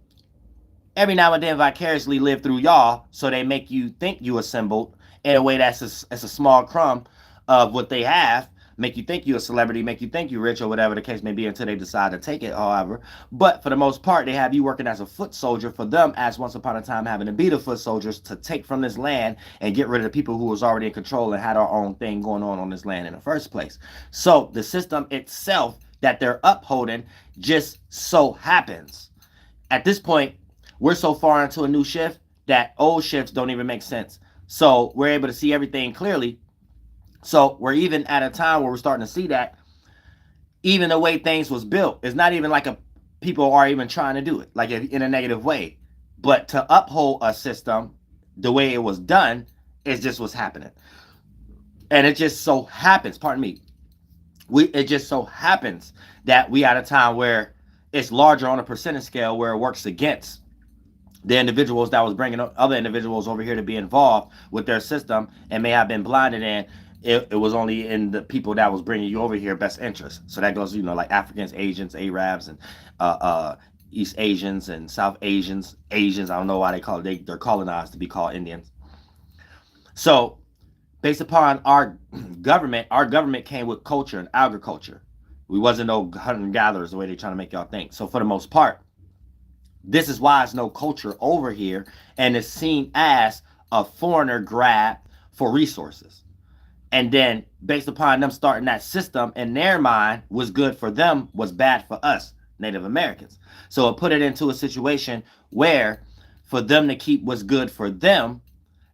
every now and then vicariously live through y'all, so they make you think you assembled in a way that's a small crumb of what they have, make you think you a celebrity, make you think you rich or whatever the case may be until they decide to take it, however. But for the most part, they have you working as a foot soldier for them, as once upon a time having to be the foot soldiers to take from this land and get rid of the people who was already in control and had our own thing going on this land in the first place. So the system itself that they're upholding just so happens. At this point, we're so far into a new shift that old shifts don't even make sense. So we're able to see everything clearly. So we're even at a time where we're starting to see that even the way things was built, it's not even like people are even trying to do it like in a negative way. But to uphold a system the way it was done is just what's happening. And it just so happens, pardon me, it just so happens that we at a time where it's larger on a percentage scale where it works against the individuals that was bringing other individuals over here to be involved with their system and may have been blinded, and it was only in the people that was bringing you over here best interest. So that goes, like Africans, Asians, Arabs, and East Asians and South Asians. I don't know why they call it. They're colonized to be called Indians. So based upon our government came with culture and agriculture. We wasn't no hunter and gatherers the way they're trying to make y'all think. So for the most part, this is why there's no culture over here, and it's seen as a foreigner grab for resources. And then based upon them starting that system in their mind, was good for them was bad for us, Native Americans. So it put it into a situation where for them to keep what's good for them,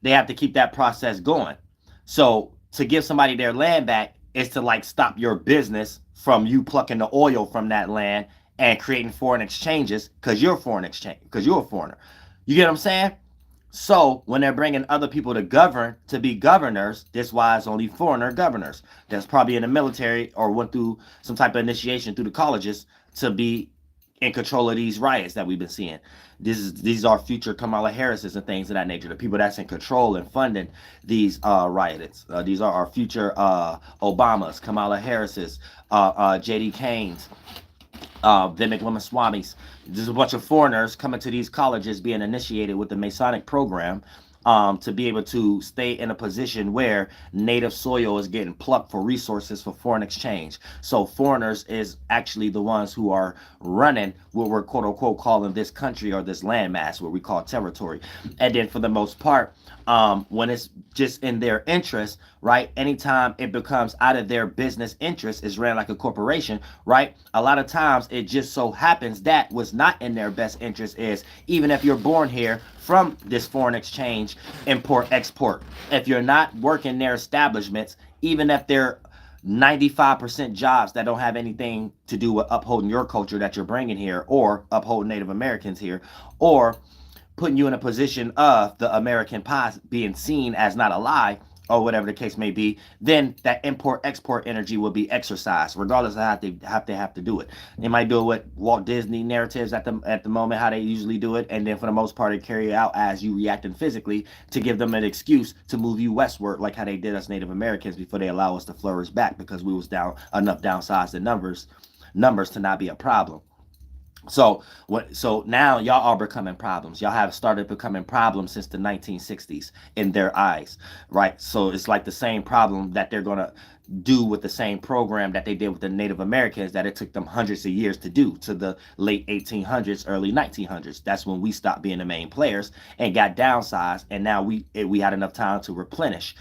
they have to keep that process going. So to give somebody their land back is to like stop your business from you plucking the oil from that land and creating foreign exchanges because you're a foreigner. You get what I'm saying? So when they're bringing other people to govern, to be governors, this why it's only foreigner governors that's probably in the military or went through some type of initiation through the colleges to be in control of these riots that we've been seeing. These are future Kamala Harris's and things of that nature. The people that's in control and funding these riots. These are our future Obamas, Kamala Harris's, J.D. Kane's, Vivek Ramaswamy's. There's a bunch of foreigners coming to these colleges being initiated with the Masonic program to be able to stay in a position where native soil is getting plucked for resources for foreign exchange. So foreigners is actually the ones who are running what we're quote unquote calling this country or this landmass, what we call territory. And then for the most part, when it's just in their interest, right? Anytime it becomes out of their business interest, is ran like a corporation, right? A lot of times it just so happens that what's not in their best interest is, even if you're born here from this foreign exchange, import, export, if you're not working their establishments, even if they're 95% jobs that don't have anything to do with upholding your culture that you're bringing here, or upholding Native Americans here, or putting you in a position of the American pie being seen as not a lie, or whatever the case may be, then that import-export energy will be exercised, regardless of how they have to do it. They might do it with Walt Disney narratives at the moment, how they usually do it, and then for the most part, they carry it out as you reacting physically to give them an excuse to move you westward, like how they did us Native Americans before they allow us to flourish back because we was downsized in numbers to not be a problem. So now y'all are becoming problems. Y'all have started becoming problems since the 1960s in their eyes, right? So it's like the same problem that they're going to do with the same program that they did with the Native Americans that it took them hundreds of years to do, to the late 1800s, early 1900s. That's when we stopped being the main players and got downsized, and now we had enough time to replenish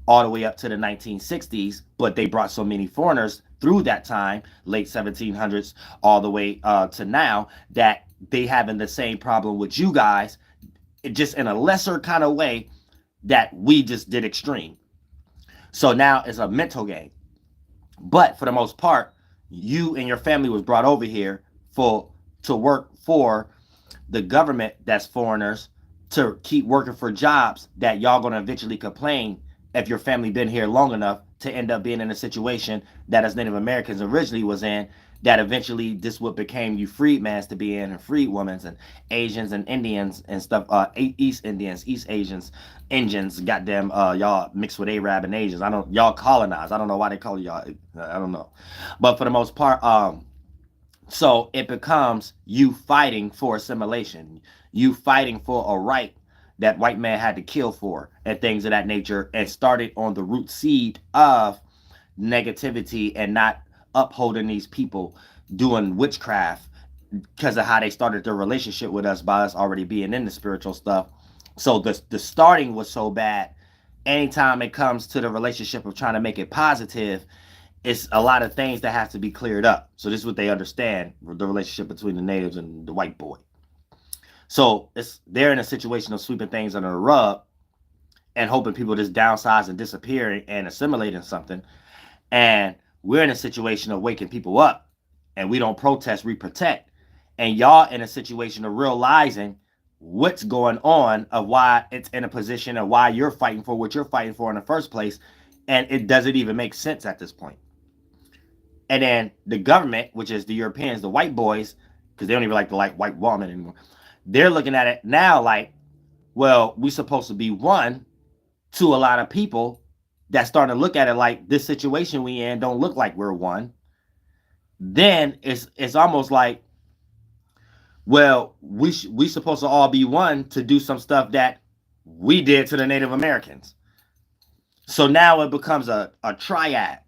all the way up to the 1960s, but they brought so many foreigners through that time, late 1700s, all the way to now, that they having the same problem with you guys, just in a lesser kind of way that we just did extreme. So now it's a mental game. But for the most part, you and your family was brought over here to work for the government that's foreigners, to keep working for jobs that y'all gonna eventually complain if your family been here long enough to end up being in a situation that as Native Americans originally was in, that eventually this what became you freedmans to be in, and freed women's and Asians and Indians and stuff, East Indians, East Asians, Indians, goddamn, y'all mixed with Arab and Asians. I don't, y'all colonized. I don't know why they call y'all. I don't know, but for the most part, so it becomes you fighting for assimilation, you fighting for a right that white man had to kill for, and things of that nature, and started on the root seed of negativity and not upholding these people doing witchcraft because of how they started their relationship with us by us already being in the spiritual stuff. So the starting was so bad. Anytime it comes to the relationship of trying to make it positive, it's a lot of things that have to be cleared up. So this is what they understand, the relationship between the natives and the white boy. So they're in a situation of sweeping things under the rug and hoping people just downsize and disappear and assimilating something. And we're in a situation of waking people up, and we don't protest, we protect. And y'all in a situation of realizing what's going on, of why it's in a position of why you're fighting for what you're fighting for in the first place. And it doesn't even make sense at this point. And then the government, which is the Europeans, the white boys, because they don't even like the white woman anymore, they're looking at it now like, well, we're supposed to be one to a lot of people that starting to look at it like this situation we in don't look like we're one. Then it's almost like, well, we supposed to all be one to do some stuff that we did to the Native Americans. So now it becomes a triad: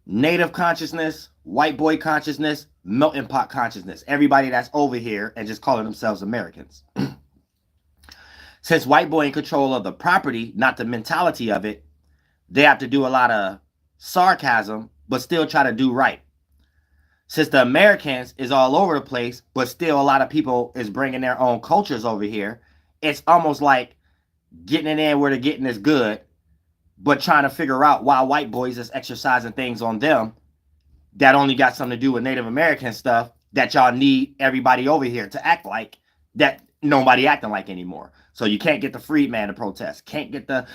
Native consciousness, white boy consciousness, melting pot consciousness. Everybody that's over here and just calling themselves Americans. Since white boy in control of the property, not the mentality of it, they have to do a lot of sarcasm, but still try to do right. Since the Americans is all over the place, but still a lot of people is bringing their own cultures over here, it's almost like getting it in where the getting is good, but trying to figure out why white boys is exercising things on them that only got something to do with Native American stuff that y'all need everybody over here to act like that nobody acting like anymore. So you can't get the freedman to protest, can't get the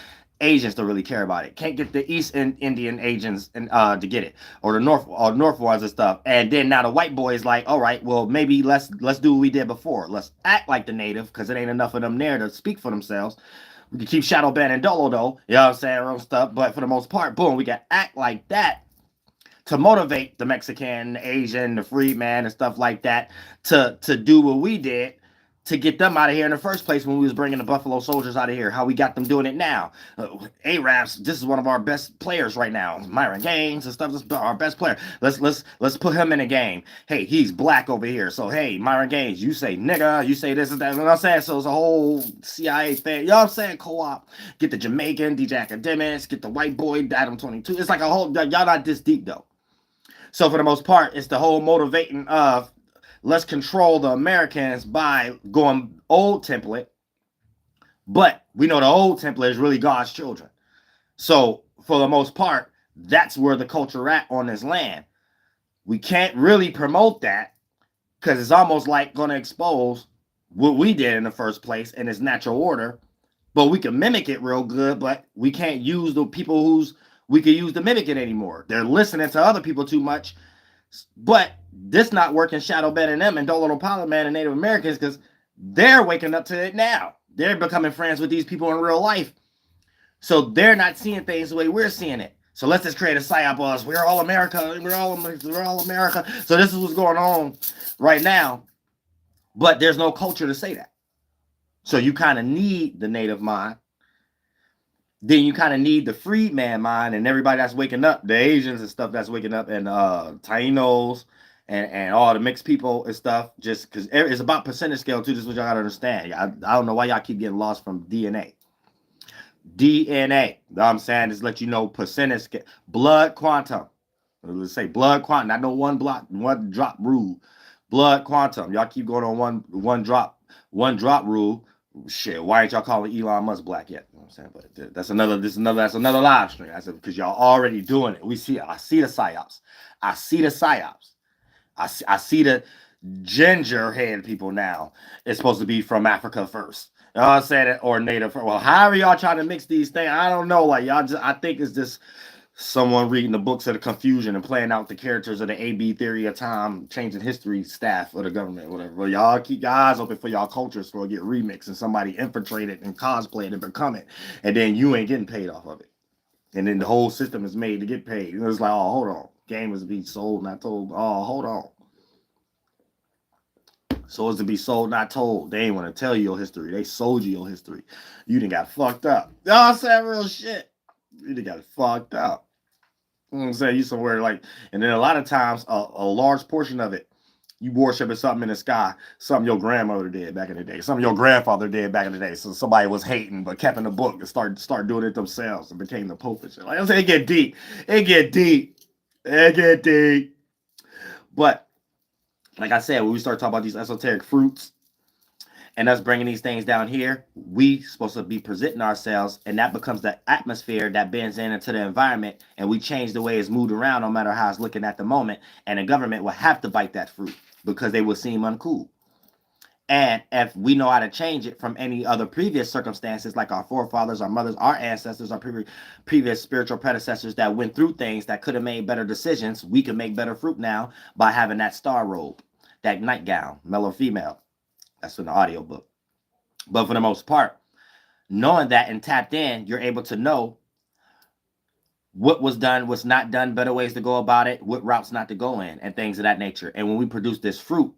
Asians to really care about it, can't get the East Indian Asians and to get it, or the North ones and stuff. And then now the white boy is like, all right, well maybe let's do what we did before. Let's act like the native, because it ain't enough of them there to speak for themselves. We can keep shadow banning Dolo though, you know what I'm saying, or stuff, but for the most part, boom, we can act like that to motivate the Mexican, the Asian, the freedman, and stuff like that to do what we did to get them out of here in the first place when we was bringing the Buffalo Soldiers out of here. How we got them doing it now. Arabs, this is one of our best players right now. Myron Gaines and stuff. This is our best player. Let's put him in a game. Hey, he's black over here. So hey, Myron Gaines, you say nigga, you say this and that. You know what I'm saying? So it's a whole CIA thing. You know what I'm saying? Co-op. Get the Jamaican, DJ Academics, get the white boy, Adam 22. It's like a whole, y'all not this deep though. So for the most part, it's the whole motivating of let's control the Americans by going old template. But we know the old template is really God's children. So for the most part, that's where the culture at on this land. We can't really promote that because it's almost like going to expose what we did in the first place in its natural order. But we can mimic it real good, but we can't use the people we can use to mimic it anymore. They're listening to other people too much. But this not working shadow banning them and DoelowDaPilotman and Native Americans because they're waking up to it now. They're becoming friends with these people in real life. So they're not seeing things the way we're seeing it. So let's just create a psyop of us. We're all America. We're all America. So this is what's going on right now. But there's no culture to say that. So you kind of need the native mind. Then you kind of need the freedman mind and everybody that's waking up, the Asians and stuff that's waking up, and Tainos and all the mixed people and stuff, just because it's about percentage scale too. This is what y'all gotta understand. I don't know why y'all keep getting lost from DNA. DNA, you know what I'm saying? Just let you know percentage scale. Blood quantum. Let's say blood quantum, not no one drop rule. Blood quantum. Y'all keep going on one drop rule. Shit, why ain't y'all calling Elon Musk black yet? You know what I'm saying? But that's another live stream. I said, because y'all already doing it. I see the psyops. I see the ginger head people now. It's supposed to be from Africa first. You know what I'm saying? Or native. Well, however y'all trying to mix these things, I don't know. Like y'all I think it's just someone reading the books of the confusion and playing out the characters of the AB theory of time, changing history staff of the government, whatever. But y'all keep your eyes open for y'all cultures for it get remixed and somebody infiltrate it and cosplay it and become it. And then you ain't getting paid off of it. And then the whole system is made to get paid. And it's like, oh, hold on. Game is to be sold, not told. Oh, hold on. So it's to be sold, not told. They ain't want to tell you your history. They sold you your history. You done got fucked up. Y'all said real shit. You done got fucked up. You know what I'm saying? You somewhere like, and then a lot of times, a large portion of it, you worshiping something in the sky, something your grandmother did back in the day, something your grandfather did back in the day. So somebody was hating but kept in the book and start doing it themselves and became the pope and shit. Like I'm saying, it get deep. It get deep. It get deep. But like I said, when we start talking about these esoteric fruits and us bringing these things down here, we supposed to be presenting ourselves, and that becomes the atmosphere that bends into the environment, and we change the way it's moved around no matter how it's looking at the moment, and the government will have to bite that fruit because they will seem uncool. And if we know how to change it from any other previous circumstances, like our forefathers, our mothers, our ancestors, our previous spiritual predecessors that went through things that could have made better decisions, we can make better fruit now by having that star robe, that nightgown, male or female. That's in the audiobook. But for the most part, knowing that and tapped in, you're able to know what was done, what's not done, better ways to go about it, what routes not to go in, and things of that nature. And when we produce this fruit,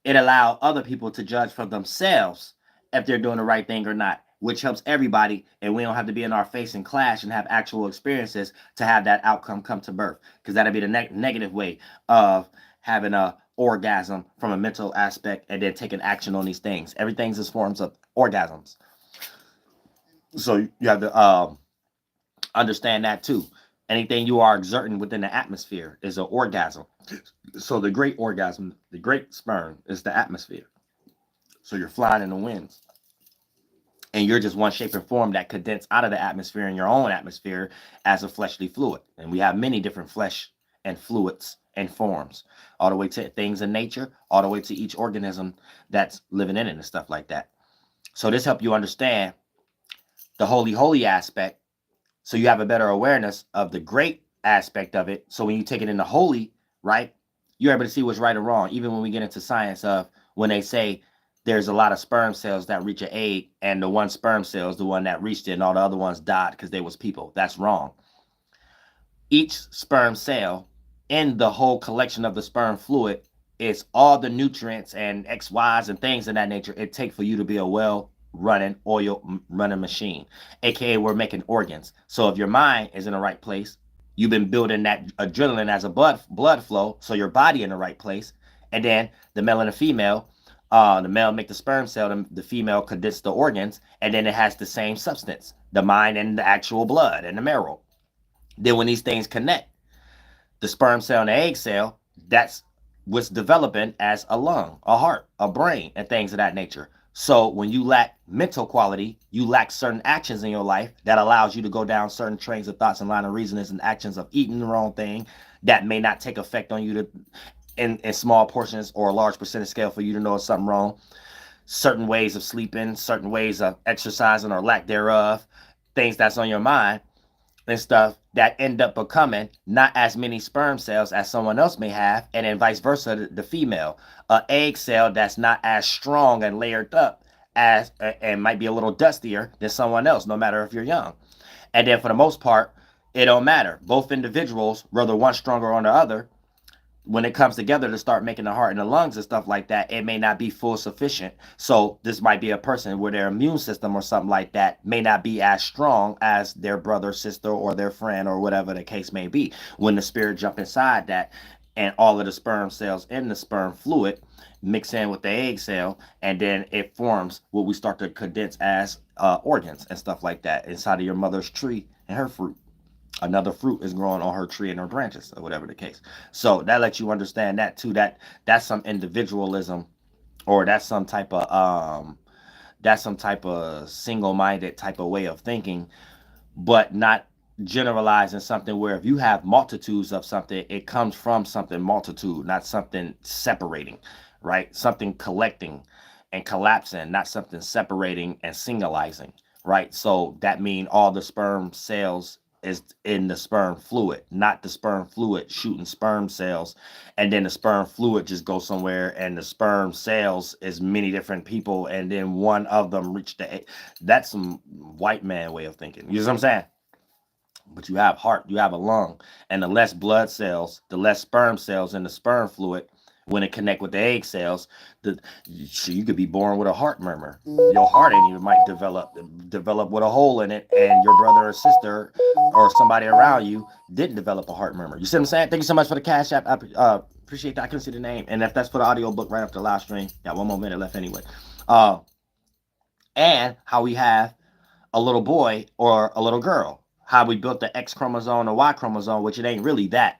it allows other people to judge for themselves if they're doing the right thing or not, which helps everybody. And we don't have to be in our face and clash and have actual experiences to have that outcome come to birth, because that'll be the negative way of having a orgasm from a mental aspect and then taking action on these things. Everything's just forms of orgasms. So you have to understand that too. Anything you are exerting within the atmosphere is an orgasm. So the great orgasm, the great sperm is the atmosphere. So you're flying in the winds. And you're just one shape and form that condense out of the atmosphere in your own atmosphere as a fleshly fluid. And we have many different flesh and fluids and forms, all the way to things in nature, all the way to each organism that's living in it and stuff like that. So this helps you understand the holy aspect, so you have a better awareness of the great aspect of it. So when you take it into holy, right, you're able to see what's right or wrong. Even when we get into science of when they say there's a lot of sperm cells that reach an egg, and the one sperm cell is the one that reached it, and all the other ones died because they was people. That's wrong. Each sperm cell in the whole collection of the sperm fluid is all the nutrients and XYs and things of that nature it takes for you to be a well-running oil-running machine, aka we're making organs. So if your mind is in the right place, you've been building that adrenaline as a blood flow, so your body in the right place, and then the male and the female, the male make the sperm cell, the female condense the organs, and then it has the same substance, the mind and the actual blood and the marrow. Then when these things connect, the sperm cell and the egg cell, that's what's developing as a lung, a heart, a brain, and things of that nature. So when you lack mental quality, you lack certain actions in your life that allows you to go down certain trains of thoughts and line of reasonings and actions of eating the wrong thing that may not take effect on you to in small portions or a large percentage scale for you to know something wrong. Certain ways of sleeping, certain ways of exercising or lack thereof, things that's on your mind and stuff that end up becoming not as many sperm cells as someone else may have, and then vice versa, the female, an egg cell that's not as strong and layered up as and might be a little dustier than someone else, no matter if you're young. And then for the most part, it don't matter. Both individuals, whether one stronger on the other, when it comes together to start making the heart and the lungs and stuff like that, it may not be full sufficient. So this might be a person where their immune system or something like that may not be as strong as their brother, sister, or their friend, or whatever the case may be. When the spirit jump inside that, and all of the sperm cells in the sperm fluid mix in with the egg cell, and then it forms what we start to condense as organs and stuff like that inside of your mother's tree and her fruit. Another fruit is growing on her tree and her branches, or whatever the case. So that lets you understand that too, that's some individualism, or that's some type of single-minded type of way of thinking, but not generalizing something where if you have multitudes of something, it comes from something multitude, not something separating, right? Something collecting and collapsing, not something separating and singleizing, right? So that means all the sperm cells is in the sperm fluid, not the sperm fluid shooting sperm cells, and then the sperm fluid just goes somewhere, and the sperm cells is many different people, and then one of them reach the egg. That's some white man way of thinking. You know what I'm saying? But you have heart, you have a lung, and the less blood cells, the less sperm cells in the sperm fluid, when it connect with the egg cells, you could be born with a heart murmur. Your heart ain't even might develop with a hole in it, and your brother or sister or somebody around you didn't develop a heart murmur. You see what I'm saying? Thank you so much for the Cash App. I appreciate that. I couldn't see the name, and if that's for the audio book right after the live stream, got 1 more minute left anyway. And how we have a little boy or a little girl. How we built the X chromosome or Y chromosome, which it ain't really that.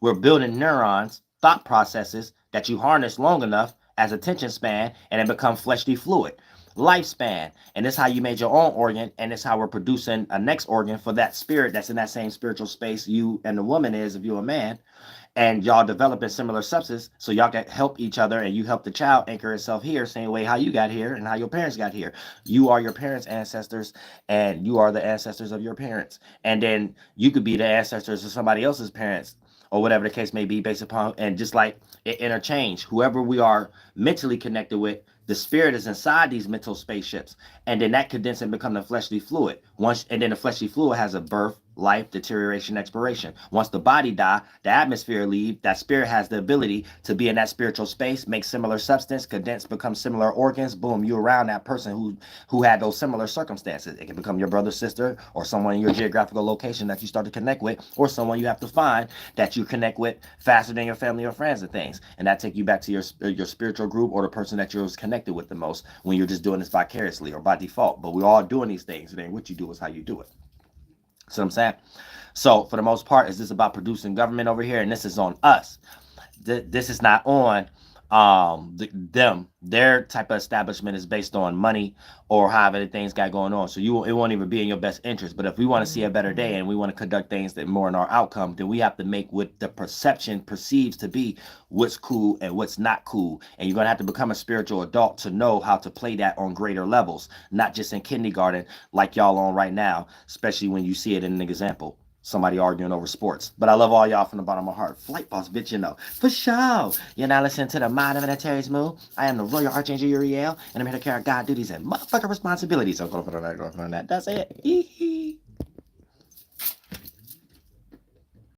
We're building neurons, thought processes that you harness long enough as attention span, and it become fleshly fluid. Lifespan, and this is how you made your own organ, and it's how we're producing a next organ for that spirit that's in that same spiritual space you and the woman is if you're a man. And y'all developing similar substances, so y'all can help each other, and you help the child anchor itself here, same way how you got here and how your parents got here. You are your parents' ancestors, and you are the ancestors of your parents. And then you could be the ancestors of somebody else's parents, or whatever the case may be, based upon, and just like it interchange. Whoever we are mentally connected with, the spirit is inside these mental spaceships, and then that condenses and become the fleshly fluid. And then the fleshly fluid has a birth, life, deterioration, expiration. Once the body die, the atmosphere leave, that spirit has the ability to be in that spiritual space, make similar substance, condense, become similar organs. Boom, you around that person who had those similar circumstances. It can become your brother, sister, or someone in your geographical location that you start to connect with, or someone you have to find that you connect with faster than your family or friends and things. And that take you back to your spiritual group, or the person that you're connected with the most, when you're just doing this vicariously or by default. But we're all doing these things. It ain't what you do, is how you do it. See what I'm saying? So for the most part, is this about producing government over here? And this is on us. This is not on them. Their type of establishment is based on money or however the things got going on. So it won't even be in your best interest. But if we want to see a better day and we want to conduct things that more in our outcome, then we have to make what the perception perceives to be what's cool and what's not cool. And you're going to have to become a spiritual adult to know how to play that on greater levels, not just in kindergarten like y'all on right now, especially when you see it in an example. Somebody arguing over sports. But I love all y'all from the bottom of my heart. Flight boss, bitch, you know. For sure. You're now listening to the Mind of an Antares Move. I am the Royal Archangel Uriel, and I'm here to carry God duties and motherfucking responsibilities. I'm going to put on that. That's it.